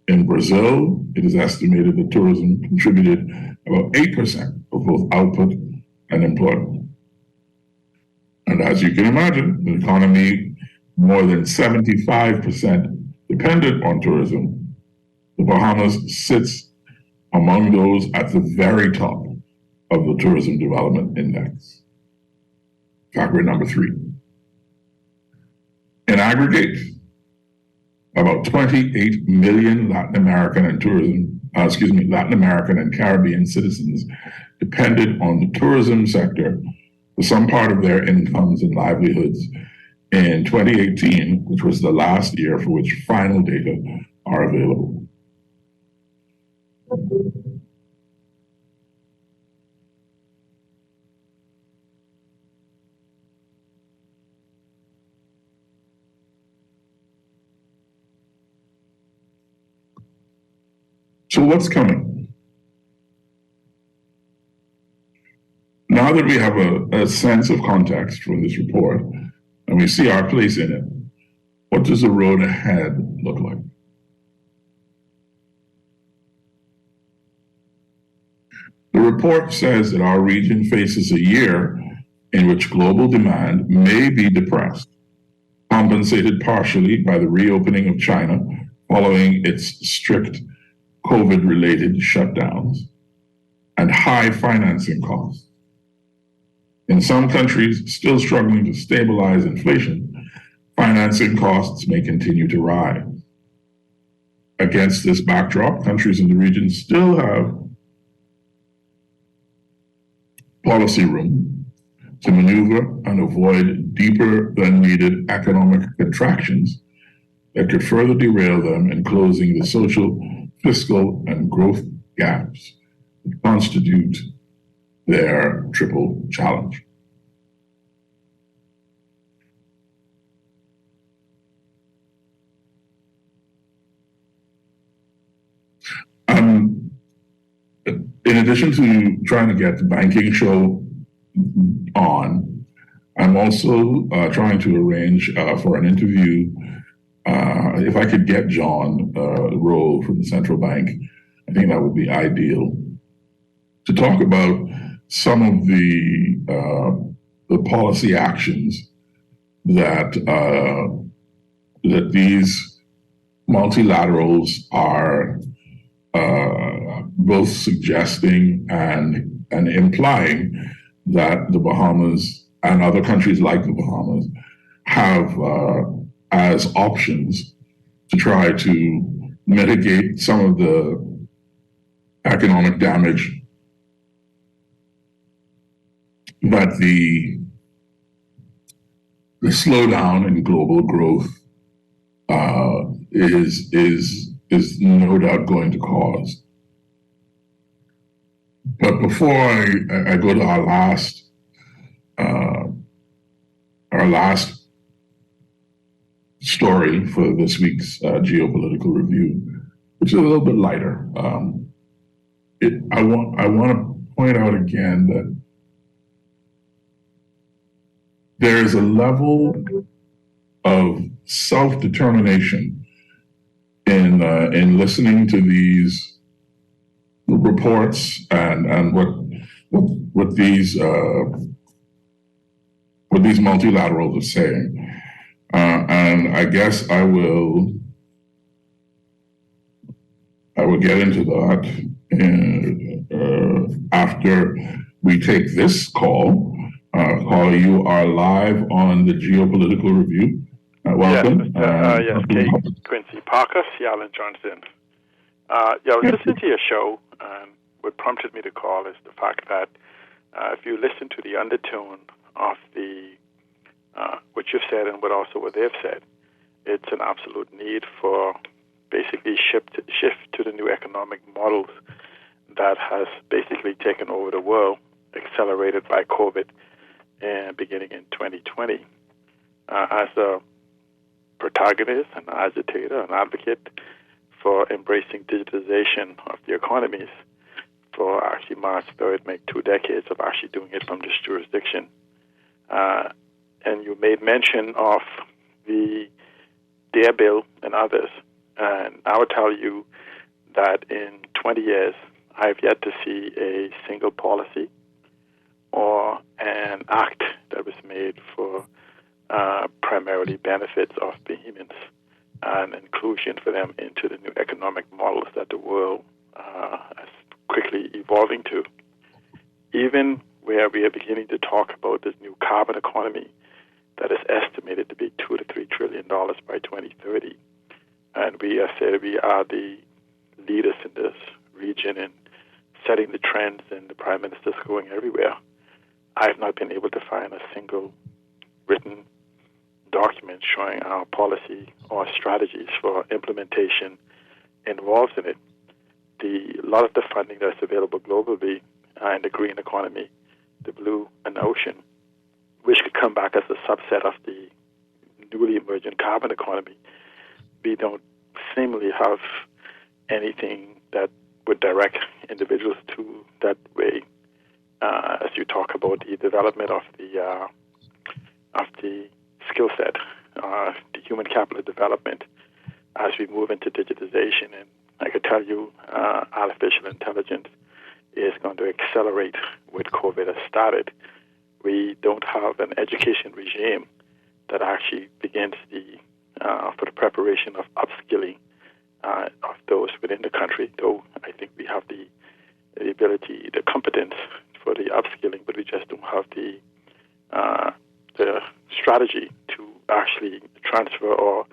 Speaker 3: In Brazil, it is estimated that tourism contributed about 8% of both output and employment. And as you can imagine, an economy more than 75% dependent on tourism, the Bahamas sits among those at the very top of the Tourism Development Index. Factor number 3. In aggregate, about 28 million Latin American and Caribbean citizens depended on the tourism sector for some part of their incomes and livelihoods in 2018, which was the last year for which final data are available. So what's coming? Now that we have a sense of context from this report and we see our place in it, what does the road ahead look like? The report says that our region faces a year in which global demand may be depressed, compensated partially by the reopening of China following its strict COVID-related shutdowns, and high financing costs. In some countries still struggling to stabilize inflation, financing costs may continue to rise. Against this backdrop, countries in the region still have policy room to maneuver and avoid deeper than needed economic contractions that could further derail them in closing the social, fiscal, and growth gaps that constitute their triple challenge. In addition to trying to get the banking show on, I'm also trying to arrange for an interview. If I could get John Rowe from the central bank, I think that would be ideal, to talk about some of the policy actions that that these multilaterals are both suggesting and implying that the Bahamas and other countries like the Bahamas have as options to try to mitigate some of the economic damage that the slowdown in global growth is no doubt going to cause. But before I go to our last story for this week's geopolitical review, which is a little bit lighter, I want to point out again that there is a level of self-determination in listening to these reports and what these multilaterals are saying, and I guess I will get into that after we take this call. You are live on the Geopolitical Review Welcome.
Speaker 14: Yes, Quincy Parker, Seattle and Johnson. I was listening to your show, and what prompted me to call is the fact that if you listen to the undertone of what you've said and what they've said, it's an absolute need for basically shift to the new economic models that has basically taken over the world, accelerated by COVID, and beginning in 2020. As a protagonist, an agitator, an advocate for embracing digitization of the economies, for actually March 3rd, make 2 decades of actually doing it from this jurisdiction. And you made mention of the DARE bill and others. And I would tell you that in 20 years, I've yet to see a single policy or an act that was made for primarily benefits of Bahamians and inclusion for them into the new economic models that the world is quickly evolving to. Even where we are beginning to talk about this new carbon economy that is estimated to be $2 to $3 trillion by 2030, and we are said we are the leaders in this region in setting the trends, and the Prime Minister's going everywhere. I have not been able to find a single written document showing our policy or strategies for implementation involved in it. A lot of the funding that's available globally in the green economy, the blue and ocean, which could come back as a subset of the newly emergent carbon economy, we don't seemingly have anything that would direct individuals to that way. As you talk about the development of the skill set, the human capital development, as we move into digitization. And I could tell you artificial intelligence is going to accelerate what COVID has started. We don't have an education regime that actually begins for the preparation of upskilling of those within the country, though I think we have the ability, the competence for the upskilling, but we just don't have the strategy to actually transfer or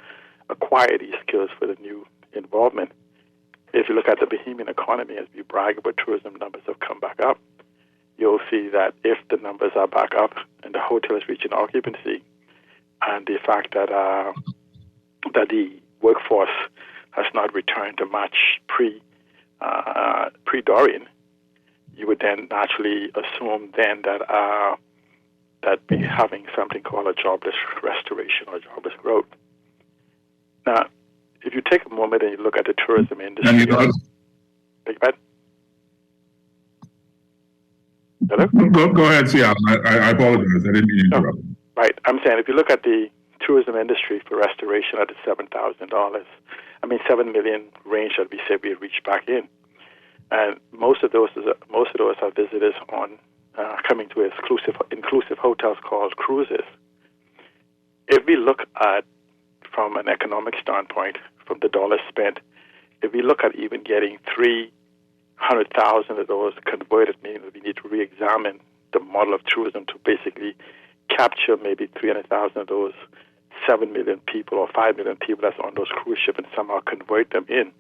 Speaker 14: acquire these skills for the new involvement. If you look at the Bahamian economy, as we brag about tourism numbers have come back up, you'll see that if the numbers are back up and the hotel is reaching occupancy, and the fact that that the workforce has not returned to match pre-Dorian, you would then naturally assume then that we're having something called a jobless restoration or jobless growth. Now, if you take a moment and you look at the tourism industry, Hello?
Speaker 3: Go ahead, Seattle. I apologize. I didn't mean to interrupt.
Speaker 14: Right. I'm saying if you look at the tourism industry for restoration at the $7 million range that we said we reached back in, and most of those are visitors on coming to inclusive hotels called cruises. If we look at from an economic standpoint, from the dollars spent, if we look at even getting 300,000 of those converted, meaning that we need to re-examine the model of tourism to basically capture maybe 300,000 of those 7 million people or 5 million people that's on those cruise ships and somehow convert them in.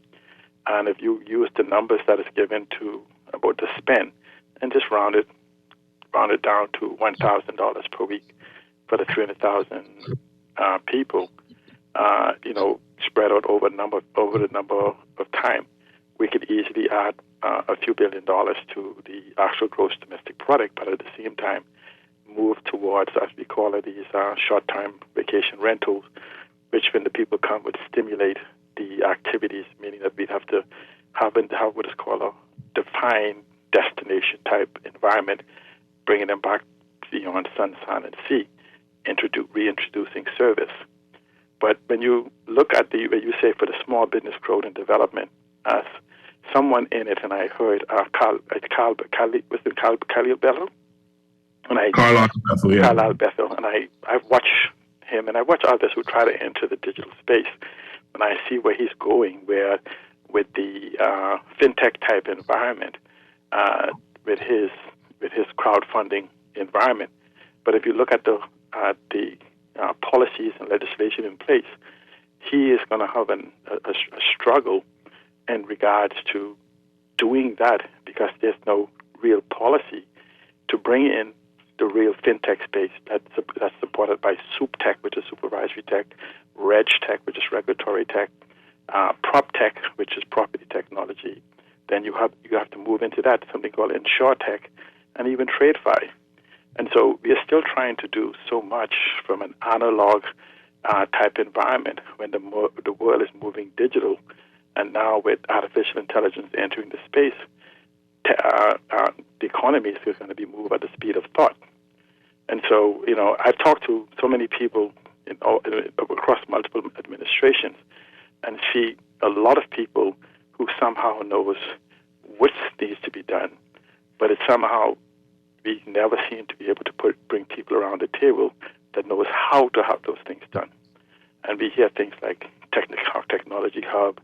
Speaker 14: And if you use the numbers that is given to about the spend and just round it down to $1,000 per week for the 300,000 people, spread out over the number of time, we could easily add a few $1 billion to the actual gross domestic product, but at the same time move towards, as we call it, these short-term vacation rentals, which when the people come would stimulate the activities, meaning that we'd have to have what is called a defined destination type environment, bringing them back beyond sun, and sea, reintroducing service. But when you look at when you say for the small business growth and development, as someone in it, and I heard Carl Bethel, Carl Bethel, and I've watched him, and I watch others who try to enter the digital space, and I see where he's going, where with the fintech type environment, with his crowdfunding environment. But if you look at the policies and legislation in place, he is going to have a struggle in regards to doing that because there's no real policy to bring in the real fintech space that's supported by SUP tech, which is supervisory tech, reg tech, which is regulatory tech, prop tech, which is property technology. Then you have to move into that, something called insure tech, and even TradeFi. And so we are still trying to do so much from an analog type environment when the world is moving digital. And now with artificial intelligence entering the space, the economy is going to be moved at the speed of thought. And so, I've talked to so many people across multiple administrations and see a lot of people who somehow knows what needs to be done, but it's somehow we never seem to be able to bring people around the table that knows how to have those things done. And we hear things like technology hub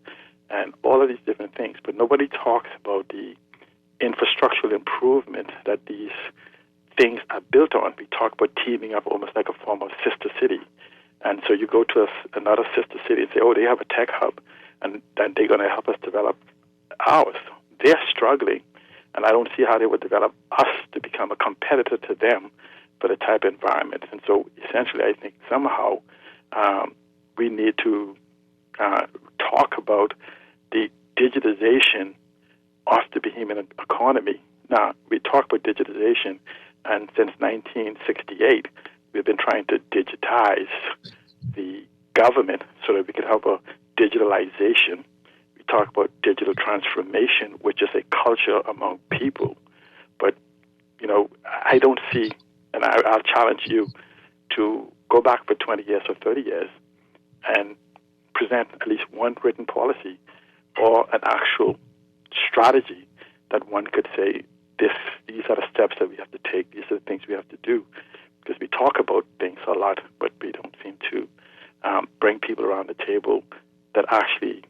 Speaker 14: and all of these different things, but nobody talks about the infrastructural improvement that these things are built on. We talk about teaming up almost like a form of sister city. And so you go to another sister city and say, oh, they have a tech hub, and then they're going to help us develop ours. They're struggling, and I don't see how they would develop us to become a competitor to them for the type of environment. And so essentially I think somehow we need to talk about the digitization of the behemoth economy. Now, we talk about digitization, and since 1968, we've been trying to digitize the government so that we could have a digitalization. We talk about digital transformation, which is a culture among people. But, I don't see, and I'll challenge you to go back for 20 years or 30 years and present at least one written policy or an actual strategy that one could say, these are the steps that we have to take, these are the things we have to do. Because we talk about things a lot, but we don't seem to bring people around the table that actually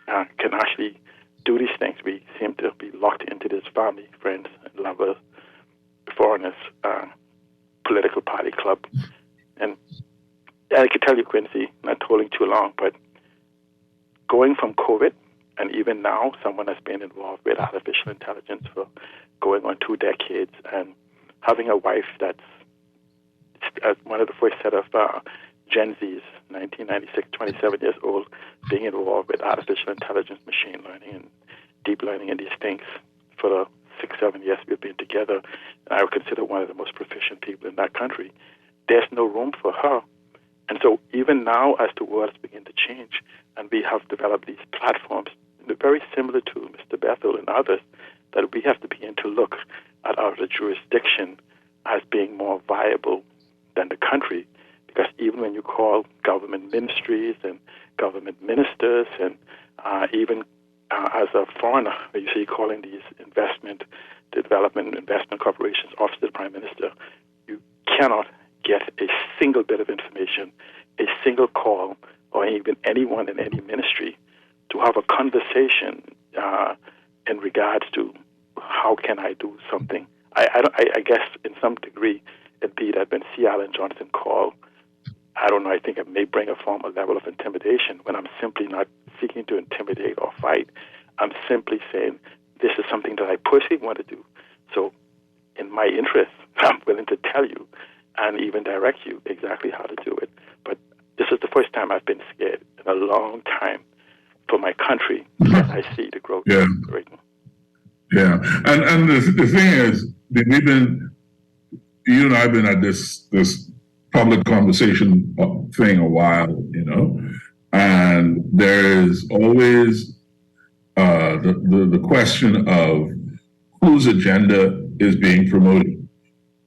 Speaker 14: can actually do these things. We seem to be locked into this family, friends, and lovers, foreigners, political party club. And I can tell you, Quincy, not holding too long, but going from COVID, and even now, someone has been involved with artificial intelligence for going on 2 decades, and having a wife that's one of the first set of Gen Zs, 1996, 27 years old, being involved with artificial intelligence, machine learning, and deep learning, and these things for the 6-7 years we've been together. And I would consider one of the most proficient people in that country. There's no room for her. And so even now, as the world is beginning to change, and we have developed these platforms, very similar to Mr. Bethel and others, that we have to begin to look at our jurisdiction as being more viable than the country. Because even when you call government ministries and government ministers, and even as a foreigner, you see calling these development and investment corporations, office of the Prime Minister, you cannot get a single bit of information, a single call, or even anyone in any ministry to have a conversation in regards to how can I do something. I guess in some degree it'd be that when C. Allen Johnson called, I don't know, I think it may bring a formal level of intimidation when I'm simply not seeking to intimidate or fight. I'm simply saying this is something that I personally want to do. So in my interest, I'm willing to tell you and even direct you exactly how to do it. But this is the first time I've been scared in a long time for my country because I see the growth right now.
Speaker 3: Yeah, and the thing is, you and I have been at this public conversation thing a while, and there is always the question of whose agenda is being promoted,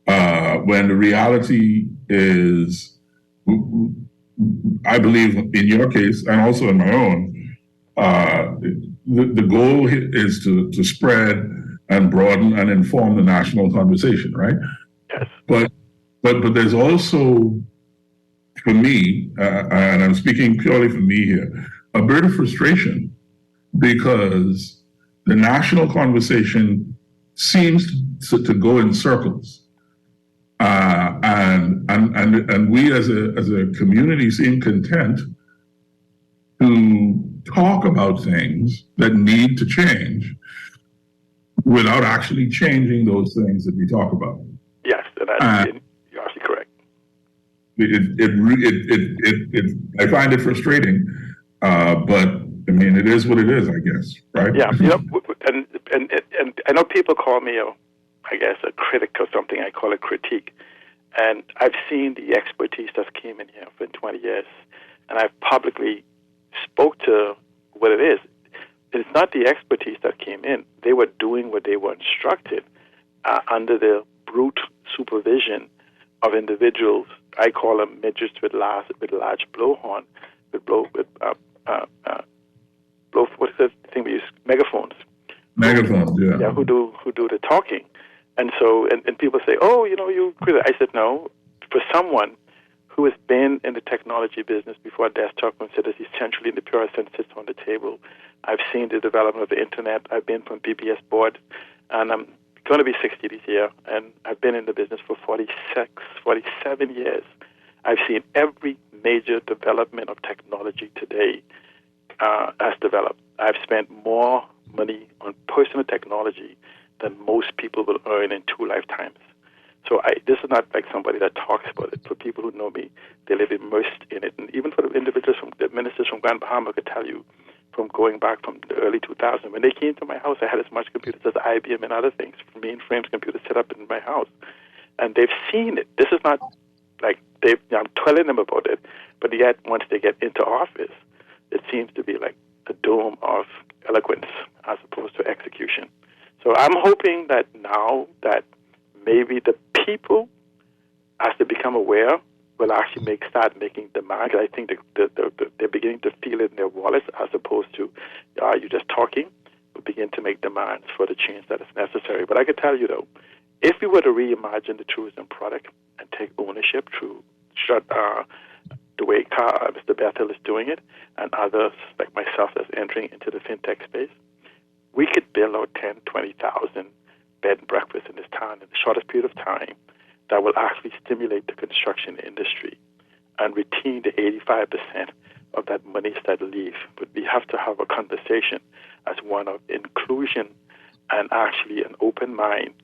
Speaker 3: when the reality is, I believe in your case and also in my own, the goal is to spread and broaden and inform the national conversation, right?
Speaker 14: Yes.
Speaker 3: But there's also, for me, and I'm speaking purely for me here, a bit of frustration because the national conversation seems to go in circles. And we as a community seem content to talk about things that need to change without actually changing those things that we talk about.
Speaker 14: Yes, and you're actually correct.
Speaker 3: I find it frustrating, but I mean, it is what it is, I guess, right?
Speaker 14: Yeah, and I know people call me I guess a critic or something. I call it critique. And I've seen the expertise that's came in here for 20 years, and I've publicly spoke to what it is. It's not the expertise that came in. They were doing what they were instructed under the brute supervision of individuals. I call them midgets with large blowhorn, what is that thing we use? Megaphones.
Speaker 3: Megaphones, yeah.
Speaker 14: Yeah, who do the talking. And so, and people say, oh, you quit. I said, no. For someone who has been in the technology business before desktop considers essentially in the purest sense sits on the table. I've seen the development of the internet. I've been from BBS board, and I'm going to be 60 this year, and I've been in the business for 47 years. I've seen every major development of technology today has developed. I've spent more money on personal technology than most people will earn in 2 lifetimes. So this is not like somebody that talks about it. For people who know me, they live immersed in it. And even for the individuals the ministers from Grand Bahama could tell you, from going back from the early 2000s, when they came to my house, I had as much computers as IBM and other things, mainframes computers set up in my house. And they've seen it. This is not like I'm telling them about it, but yet once they get into office, it seems to be like a dome of eloquence as opposed to execution. So I'm hoping that now that maybe the people, as they become aware, will actually start making demands. I think they're beginning to feel it in their wallets as opposed to, are you just talking? But begin to make demands for the change that is necessary. But I can tell you, though, if we were to reimagine the tourism product and take ownership through the way Mr. Bethel is doing it, and others like myself that's entering into the fintech space, we could build out 10, 20,000 bed and breakfast in this town in the shortest period of time that will actually stimulate the construction industry and retain the 85% of that money that leave. But we have to have a conversation as one of inclusion and actually an open mind,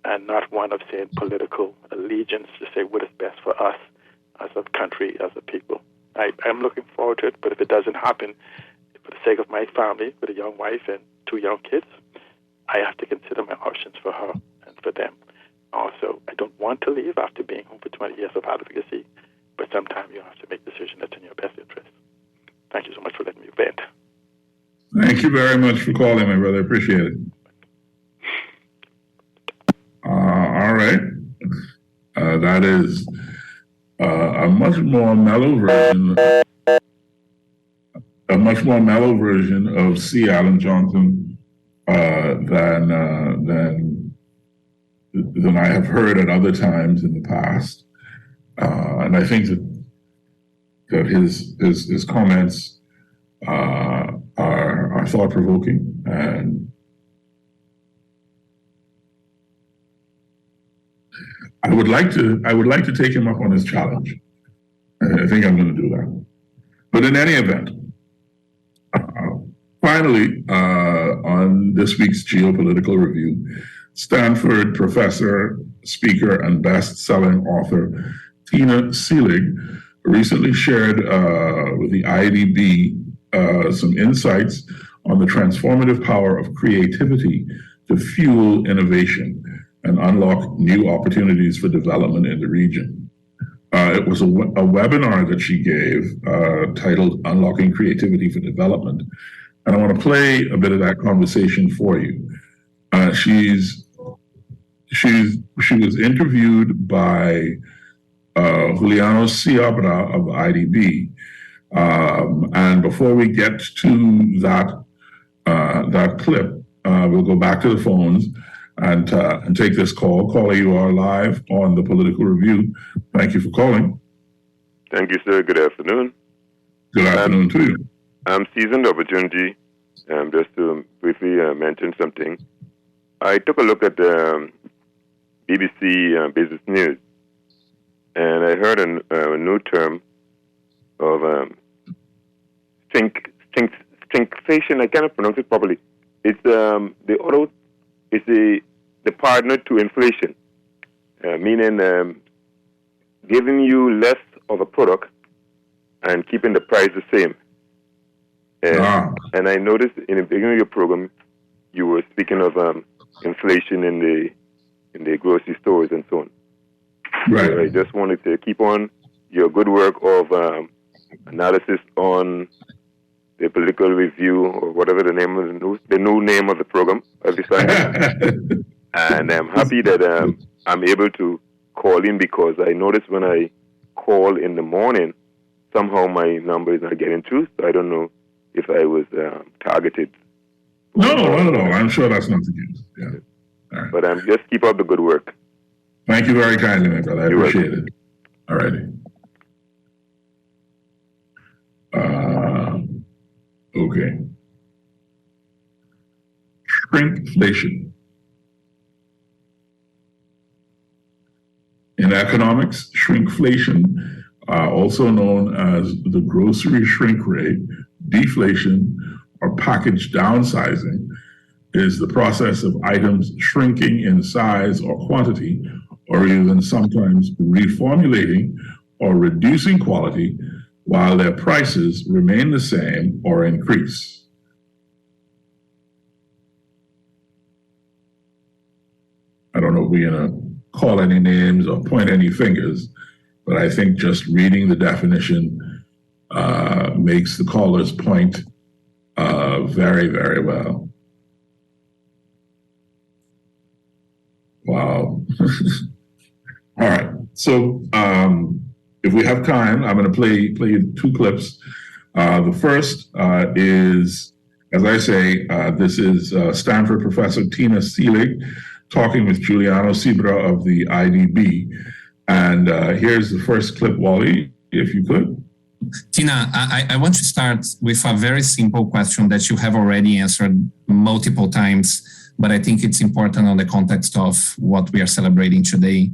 Speaker 14: and not one of saying political allegiance to say what is best for us as a country, as a people. I'm looking forward to it, but if it doesn't happen, for the sake of my family, with a young wife and 2 young kids, I have to consider my options for her and for them. Also, I don't want to leave after being home for 20 years of advocacy, but sometimes you have to make decisions that's in your best interest. Thank you so much for letting me vent.
Speaker 3: Thank you very much for calling, my brother. Appreciate it. All right. That is a much more mellow version of C. Allen Johnson than I have heard at other times in the past. And I think that his comments are thought-provoking, and I would like to take him up on his challenge. I think I'm going to do that. But in any event, finally, on this week's Geopolitical Review, Stanford professor, speaker, and best-selling author Tina Seelig recently shared with the IDB some insights on the transformative power of creativity to fuel innovation and unlock new opportunities for development in the region. It was a webinar that she gave titled Unlocking Creativity for Development. And I want to play a bit of that conversation for you. She was interviewed by Juliano Ciabra of IDB. And before we get to that clip, we'll go back to the phones and take this call. Caller, you are live on the Political Review. Thank you for calling.
Speaker 15: Thank you, sir. Good afternoon.
Speaker 3: Good afternoon to you.
Speaker 15: I'm seizing the opportunity just to briefly mention something. I took a look at the BBC Business News, and I heard a new term of shrinkflation. I cannot pronounce it properly. It's it's the partner to inflation, meaning giving you less of a product and keeping the price the same. And I noticed in the beginning of your program, you were speaking of inflation in the grocery stores and so on.
Speaker 3: Right.
Speaker 15: So I just wanted to keep on your good work of analysis on the political review or whatever the name of the new name of the program every Sunday. And I'm happy that I'm able to call in, because I noticed when I call in the morning, somehow my number is not getting through. So I don't know if I was targeted.
Speaker 3: No, I'm sure that's not the case. Yeah. All right.
Speaker 15: But just keep up the good work.
Speaker 3: Thank you very kindly, my brother. I appreciate it. All righty. Okay. Shrinkflation. In economics, shrinkflation, also known as the grocery shrink rate, deflation, or package downsizing, is the process of items shrinking in size or quantity, or even sometimes reformulating or reducing quality while their prices remain the same or increase. I don't know if we're going to call any names or point any fingers, but I think just reading the definition makes the caller's point very, very well. Wow. All right. So if we have time, I'm going to play two clips. The first is, as I say, this is Stanford professor Tina Seelig talking with Giuliano Sibra of the IDB. And here's the first clip, Wally, if you could.
Speaker 16: Tina, I want to start with a very simple question that you have already answered multiple times, but I think it's important on the context of what we are celebrating today.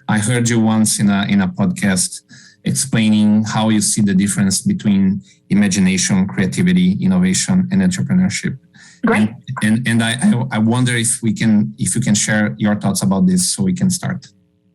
Speaker 16: I heard you once in a podcast explaining how you see the difference between imagination, creativity, innovation, and entrepreneurship.
Speaker 17: Great.
Speaker 16: And I wonder if you can share your thoughts about this so we can start.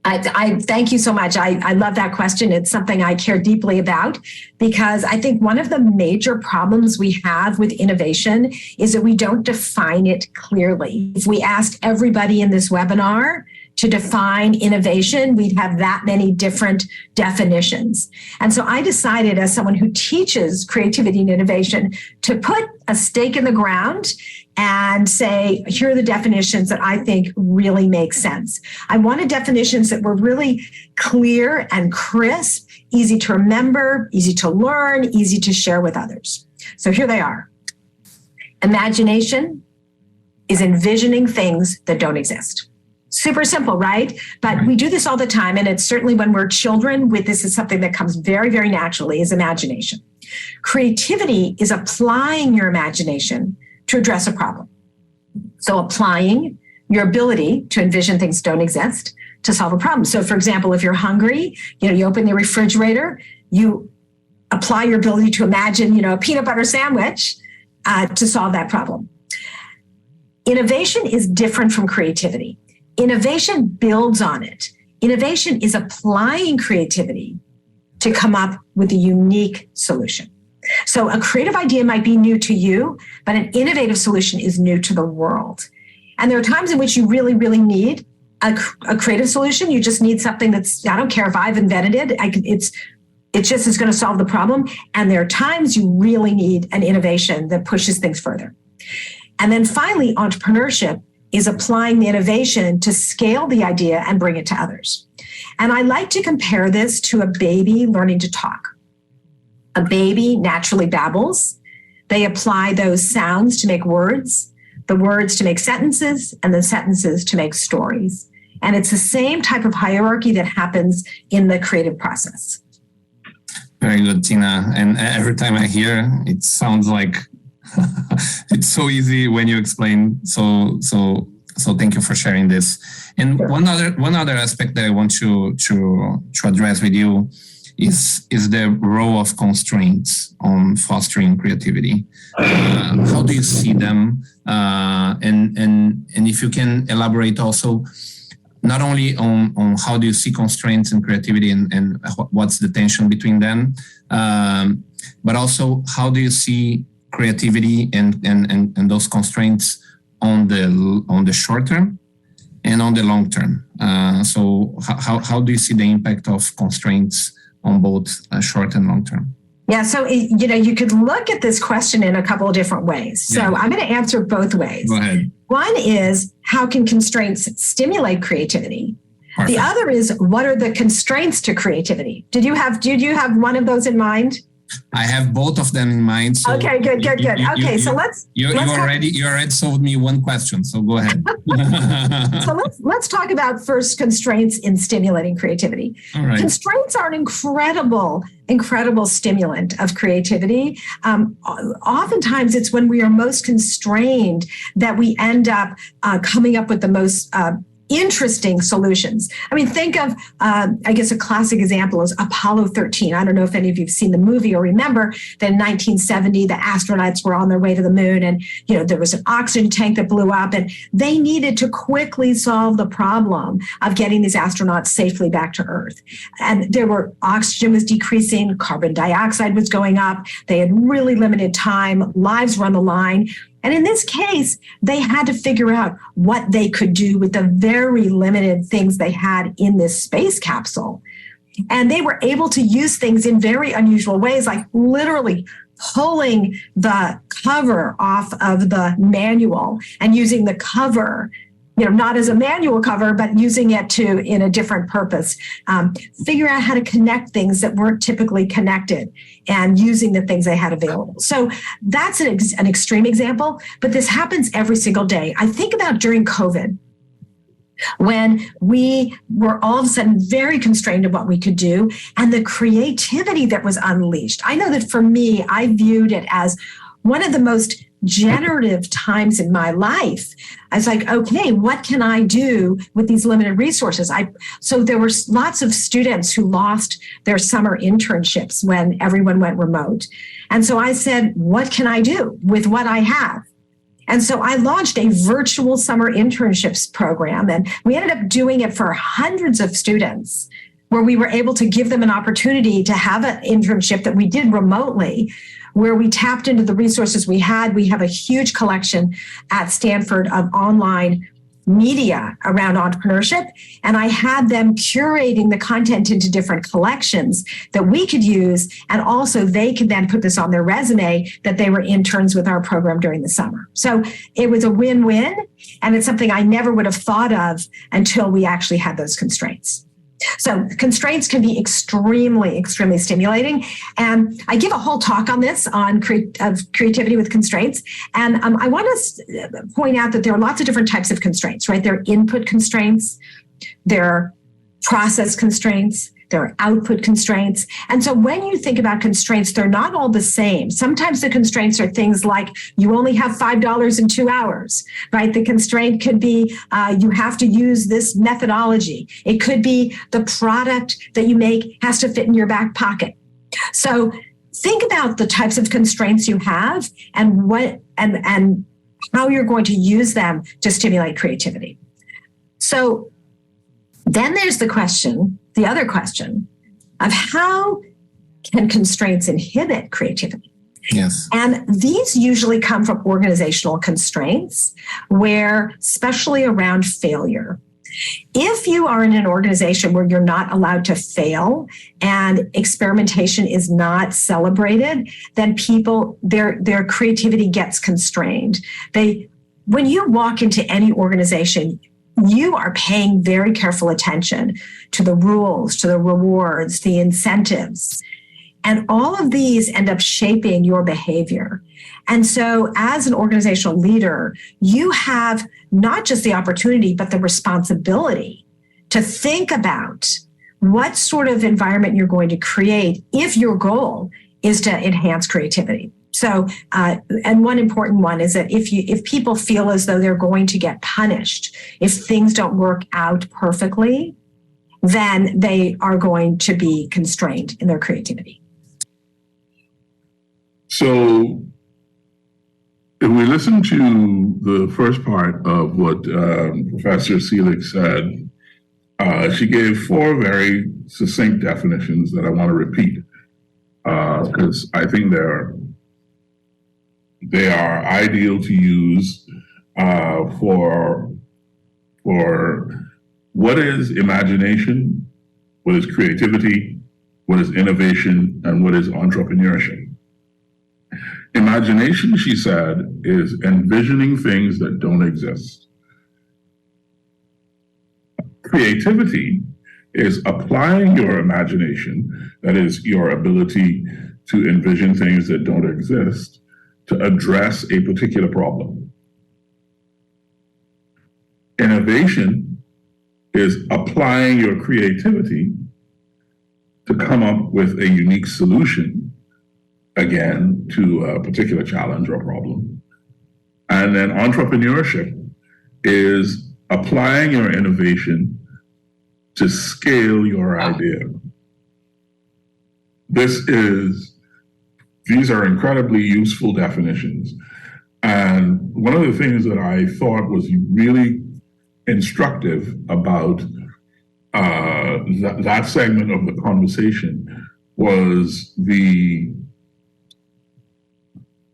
Speaker 17: I thank you so much. I love that question. It's something I care deeply about, because I think one of the major problems we have with innovation is that we don't define it clearly. If we asked everybody in this webinar to define innovation, we'd have that many different definitions. And so I decided, as someone who teaches creativity and innovation, to put a stake in the ground and say, here are the definitions that I think really make sense. I wanted definitions that were really clear and crisp, easy to remember, easy to learn, easy to share with others. So here they are. Imagination is envisioning things that don't exist. Super simple, right? But we do this all the time. And it's certainly when we're children, this is something that comes very, very naturally, is imagination. Creativity is applying your imagination to address a problem. So applying your ability to envision things that don't exist to solve a problem. So for example, if you're hungry, you open the refrigerator, you apply your ability to imagine, a peanut butter sandwich to solve that problem. Innovation is different from creativity. Innovation builds on it. Innovation is applying creativity to come up with a unique solution. So a creative idea might be new to you, but an innovative solution is new to the world. And there are times in which you really, really need a creative solution. You just need something that's, I don't care if I've invented it, it's going to solve the problem. And there are times you really need an innovation that pushes things further. And then finally, entrepreneurship is applying the innovation to scale the idea and bring it to others. And I like to compare this to a baby learning to talk. A baby naturally babbles. They apply those sounds to make words, the words to make sentences, and the sentences to make stories. And it's the same type of hierarchy that happens in the creative process.
Speaker 16: Very good, Tina. And every time I hear, it sounds like it's so easy when you explain so So thank you for sharing this. And one other aspect that I want to address with you is the role of constraints on fostering creativity. How do you see them? And if you can elaborate also, not only on how do you see constraints and creativity and what's the tension between them, but also how do you see creativity and those constraints on the short term and on the long term. So how do you see the impact of constraints on both short and long term?
Speaker 17: Yeah, so you could look at this question in a couple of different ways. So I'm going to answer both ways.
Speaker 16: Go ahead.
Speaker 17: One is, how can constraints stimulate creativity?
Speaker 16: Perfect.
Speaker 17: The other is, what are the constraints to creativity? Did you have one of those in mind?
Speaker 16: I have both of them in mind. So
Speaker 17: okay, good. Okay, so let's
Speaker 16: already solved me one question. So go ahead.
Speaker 17: So let's talk about first constraints in stimulating creativity.
Speaker 16: All right.
Speaker 17: Constraints are an incredible stimulant of creativity. Oftentimes, it's when we are most constrained that we end up coming up with the most interesting solutions. I mean, think of, I guess a classic example is Apollo 13. I don't know if any of you have seen the movie or remember that in 1970, the astronauts were on their way to the moon and, there was an oxygen tank that blew up and they needed to quickly solve the problem of getting these astronauts safely back to Earth. And oxygen was decreasing, carbon dioxide was going up. They had really limited time, lives were on the line. And in this case, they had to figure out what they could do with the very limited things they had in this space capsule. And they were able to use things in very unusual ways, like literally pulling the cover off of the manual and using the cover, not as a manual cover, but using it in a different purpose. Figure out how to connect things that weren't typically connected and using the things they had available. So that's an extreme example, but this happens every single day. I think about during COVID, when we were all of a sudden very constrained of what we could do and the creativity that was unleashed. I know that for me, I viewed it as one of the most generative times in my life. I was like, okay, what can I do with these limited resources? So there were lots of students who lost their summer internships when everyone went remote. And so I said, what can I do with what I have? And so I launched a virtual summer internships program, and we ended up doing it for hundreds of students, where we were able to give them an opportunity to have an internship that we did remotely, where we tapped into the resources we had. We have a huge collection at Stanford of online media around entrepreneurship. And I had them curating the content into different collections that we could use. And also they could then put this on their resume that they were interns with our program during the summer. So it was a win-win. And it's something I never would have thought of until we actually had those constraints. So constraints can be extremely, extremely stimulating. And I give a whole talk on this, on creativity with constraints. And I want to point out that there are lots of different types of constraints, right? There are input constraints, there are process constraints, there are output constraints. And so when you think about constraints, they're not all the same. Sometimes the constraints are things like you only have $5 in 2 hours, right? The constraint could be you have to use this methodology. It could be the product that you make has to fit in your back pocket. So think about the types of constraints you have and what and how you're going to use them to stimulate creativity. So then there's the other question of how can constraints inhibit creativity?
Speaker 16: Yes.
Speaker 17: And these usually come from organizational constraints, where, especially around failure. If you are in an organization where you're not allowed to fail and experimentation is not celebrated, then their creativity gets constrained. When you walk into any organization, you are paying very careful attention to the rules, to the rewards, the incentives. And all of these end up shaping your behavior. And so as an organizational leader, you have not just the opportunity, but the responsibility to think about what sort of environment you're going to create if your goal is to enhance creativity. So, and one important one is that if people feel as though they're going to get punished if things don't work out perfectly, then they are going to be constrained in their creativity.
Speaker 3: So, if we listen to the first part of what Professor Seelig said, she gave 4 very succinct definitions that I want to repeat because I think they are ideal to use for what is imagination, what is creativity, what is innovation, and what is entrepreneurship. Imagination, she said, is envisioning things that don't exist. Creativity is applying your imagination, that is, your ability to envision things that don't exist, to address a particular problem. Innovation is applying your creativity to come up with a unique solution, again, to a particular challenge or problem. And then entrepreneurship is applying your innovation to scale your idea. These are incredibly useful definitions. And one of the things that I thought was really instructive about that segment of the conversation was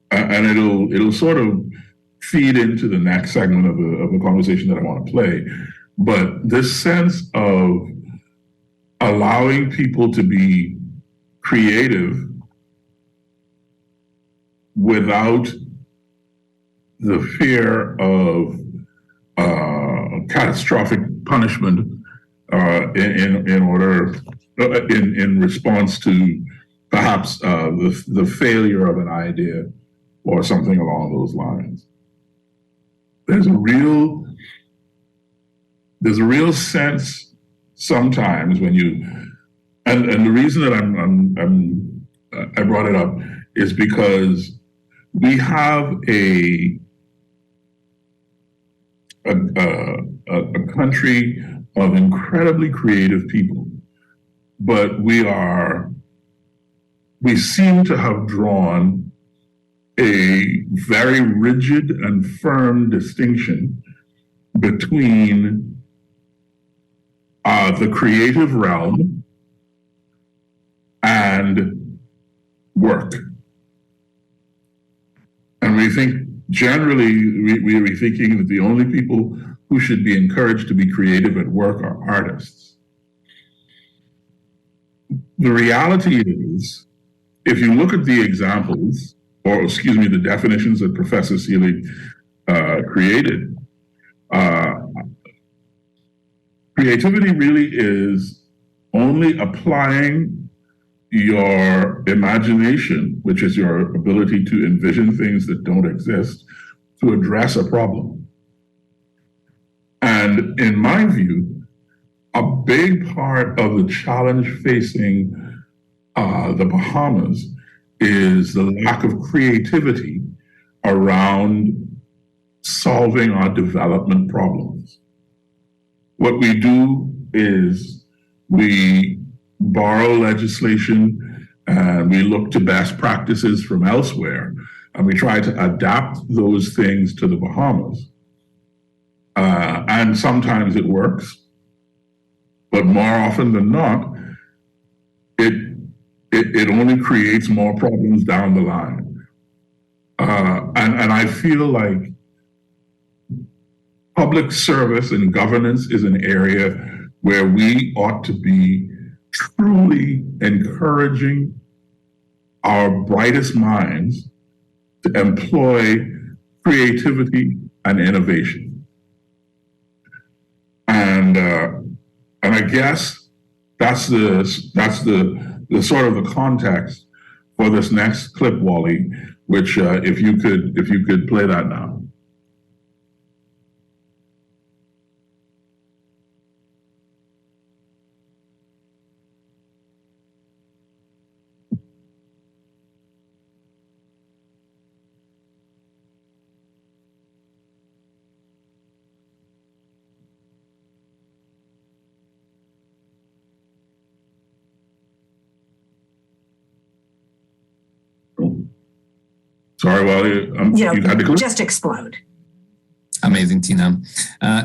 Speaker 3: and it'll sort of feed into the next segment of the conversation that I want to play, but this sense of allowing people to be creative without the fear of catastrophic punishment in response to perhaps the failure of an idea or something along those lines. There's a real sense sometimes when you and the reason that I brought it up is because we have a country of incredibly creative people, but we seem to have drawn a very rigid and firm distinction between the creative realm and work. And we think generally, we are thinking that the only people who should be encouraged to be creative at work are artists. The reality is, if you look at the examples, or excuse me, the definitions that Professor Seelig created, creativity really is only applying your imagination, which is your ability to envision things that don't exist, to address a problem. And in my view, a big part of the challenge facing the Bahamas is the lack of creativity around solving our development problems. What we do is we borrow legislation and we look to best practices from elsewhere, and we try to adapt those things to the Bahamas. And sometimes it works, but more often than not, it only creates more problems down the line. And I feel like public service and governance is an area where we ought to be truly encouraging our brightest minds to employ creativity and innovation. And I guess that's the sort of the context for this next clip, Wally, which if you could play that now. Sorry, Wally, you had to go?
Speaker 17: Just explode.
Speaker 16: Amazing, Tina.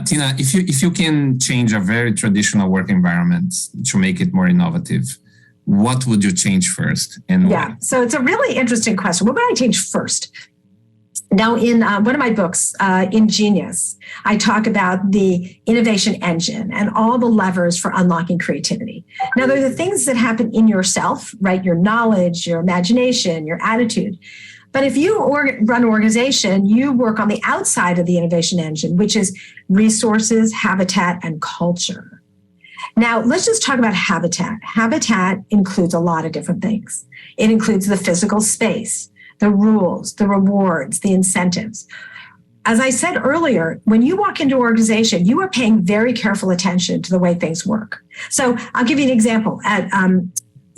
Speaker 16: Tina, if you can change a very traditional work environment to make it more innovative, what would you change first and why?
Speaker 17: So it's a really interesting question. What would I change first? Now, in one of my books, Ingenious, I talk about the innovation engine and all the levers for unlocking creativity. Now, there are the things that happen in yourself, right? Your knowledge, your imagination, your attitude. But if you run an organization, you work on the outside of the innovation engine, which is resources, habitat, and culture. Now, let's just talk about habitat. Habitat includes a lot of different things. It includes the physical space, the rules, the rewards, the incentives. As I said earlier, when you walk into an organization, you are paying very careful attention to the way things work. So I'll give you an example at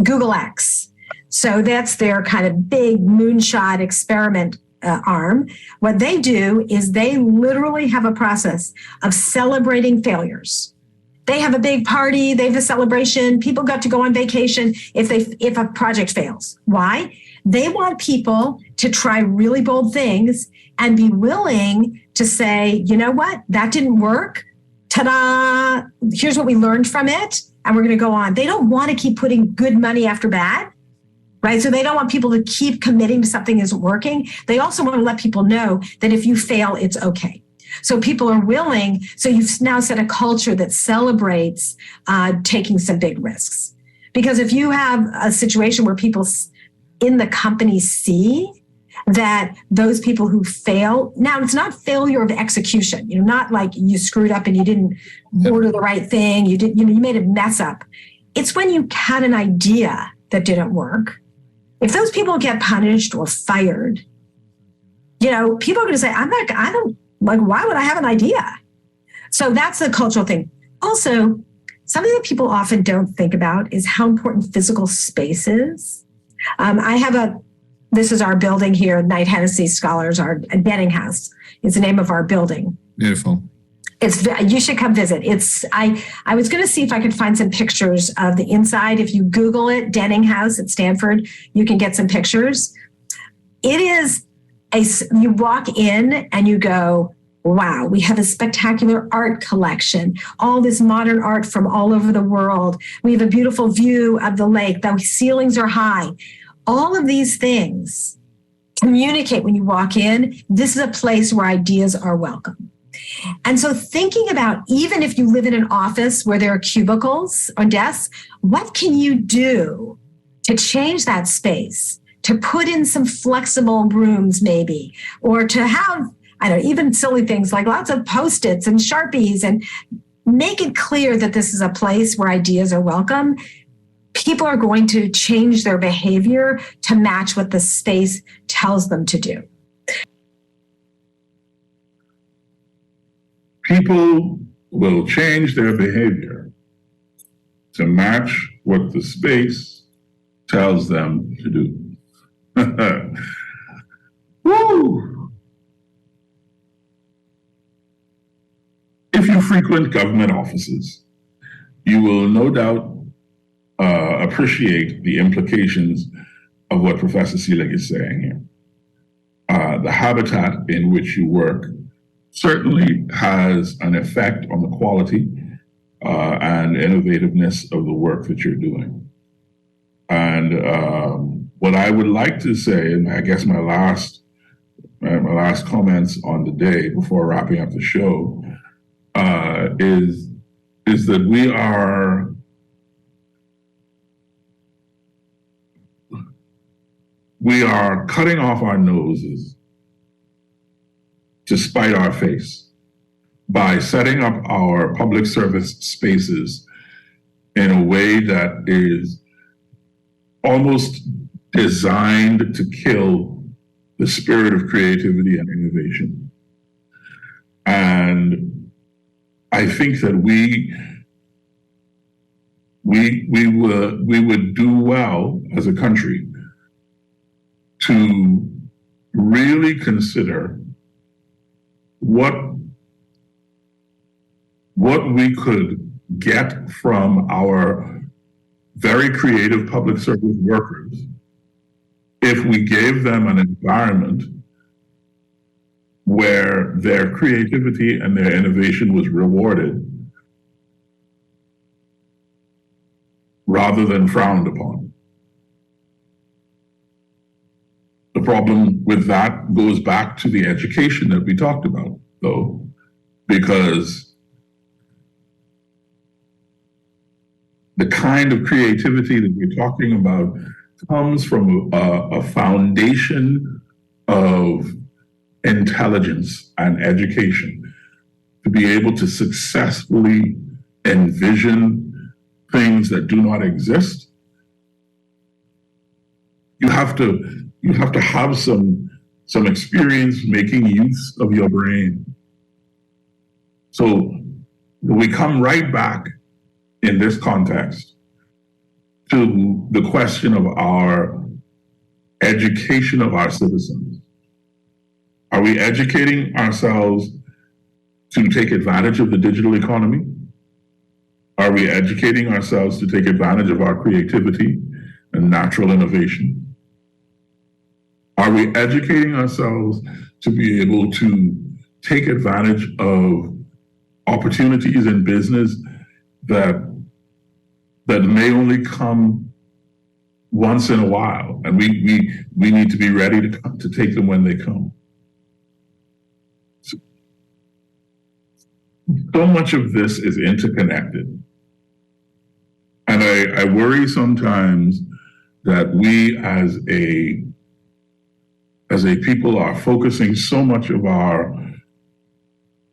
Speaker 17: Google X. So that's their kind of big moonshot experiment arm. What they do is they literally have a process of celebrating failures. They have a big party, they have a celebration, people got to go on vacation if a project fails. Why? They want people to try really bold things and be willing to say, you know what, that didn't work. Ta-da, here's what we learned from it, and we're going to go on. They don't want to keep putting good money after bad, right? So they don't want people to keep committing to something that isn't working. They also want to let people know that if you fail, it's okay. So people are willing. So you've now set a culture that celebrates taking some big risks. Because if you have a situation where people in the company see that those people who fail, now it's not failure of execution, not like you screwed up and you didn't order the right thing, you made a mess up. It's when you had an idea that didn't work. If those people get punished or fired, people are going to say, why would I have an idea? So that's the cultural thing. Also, something that people often don't think about is how important physical space is. This is our building here, Knight Hennessy Scholars, our Denning House is the name of our building.
Speaker 16: Beautiful.
Speaker 17: You should come visit. I was going to see if I could find some pictures of the inside. If you Google it, Denning House at Stanford, you can get some pictures. It is you walk in and you go, wow, we have a spectacular art collection, all this modern art from all over the world. We have a beautiful view of the lake. The ceilings are high. All of these things communicate when you walk in. This is a place where ideas are welcome. And so thinking about, even if you live in an office where there are cubicles or desks, what can you do to change that space, to put in some flexible rooms maybe, or to have, even silly things like lots of Post-its and Sharpies, and make it clear that this is a place where ideas are welcome. People are going to change their behavior to match what the space tells them to do.
Speaker 3: People will change their behavior to match what the space tells them to do. Woo! If you frequent government offices, you will no doubt appreciate the implications of what Professor Seelig is saying here. The habitat in which you work certainly has an effect on the quality and innovativeness of the work that you're doing. And what I would like to say, and I guess my last comments on the day before wrapping up the show, is that we are cutting off our noses to spite our face by setting up our public service spaces in a way that is almost designed to kill the spirit of creativity and innovation. And I think that we would do well as a country to really consider what we could get from our very creative public service workers if we gave them an environment where their creativity and their innovation was rewarded rather than frowned upon. The problem with that goes back to the education that we talked about, though, because the kind of creativity that we're talking about comes from a foundation of intelligence and education to be able to successfully envision things that do not exist. You have to have some experience making use of your brain. So we come right back in this context to the question of our education of our citizens. Are we educating ourselves to take advantage of the digital economy? Are we educating ourselves to take advantage of our creativity and natural innovation? Are we educating ourselves to be able to take advantage of opportunities in business that may only come once in a while, and we need to be ready to take them when they come? So much of this is interconnected. And I worry sometimes that we as a people are focusing so much of our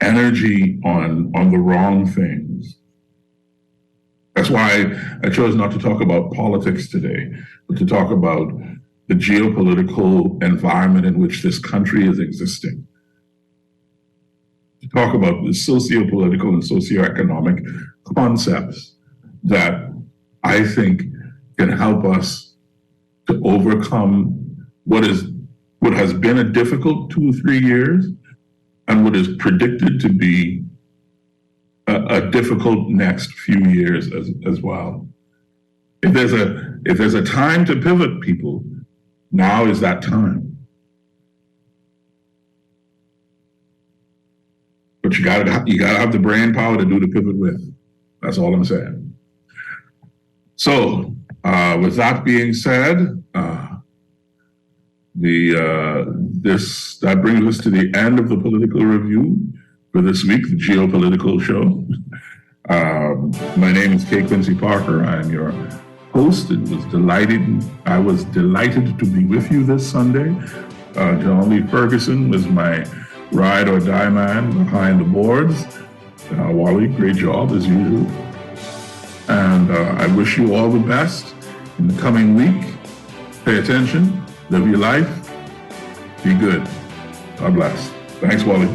Speaker 3: energy on the wrong things. That's why I chose not to talk about politics today, but to talk about the geopolitical environment in which this country is existing. To talk about the socio-political and socioeconomic concepts that I think can help us to overcome what has been a difficult 2 or 3 years and what is predicted to be a difficult next few years as well. If there's a time to pivot, people, now is that time. But you gotta have the brain power to do the pivot with. That's all I'm saying. So, with that being said, that brings us to the end of the political review for this week, the geopolitical show. My name is Quincy Parker. I am your host. I was delighted to be with you this Sunday. John Lee Ferguson was my ride or die man behind the boards. Wally, great job as usual. And I wish you all the best in the coming week. Pay attention, live your life, be good. God bless. Thanks, Wally.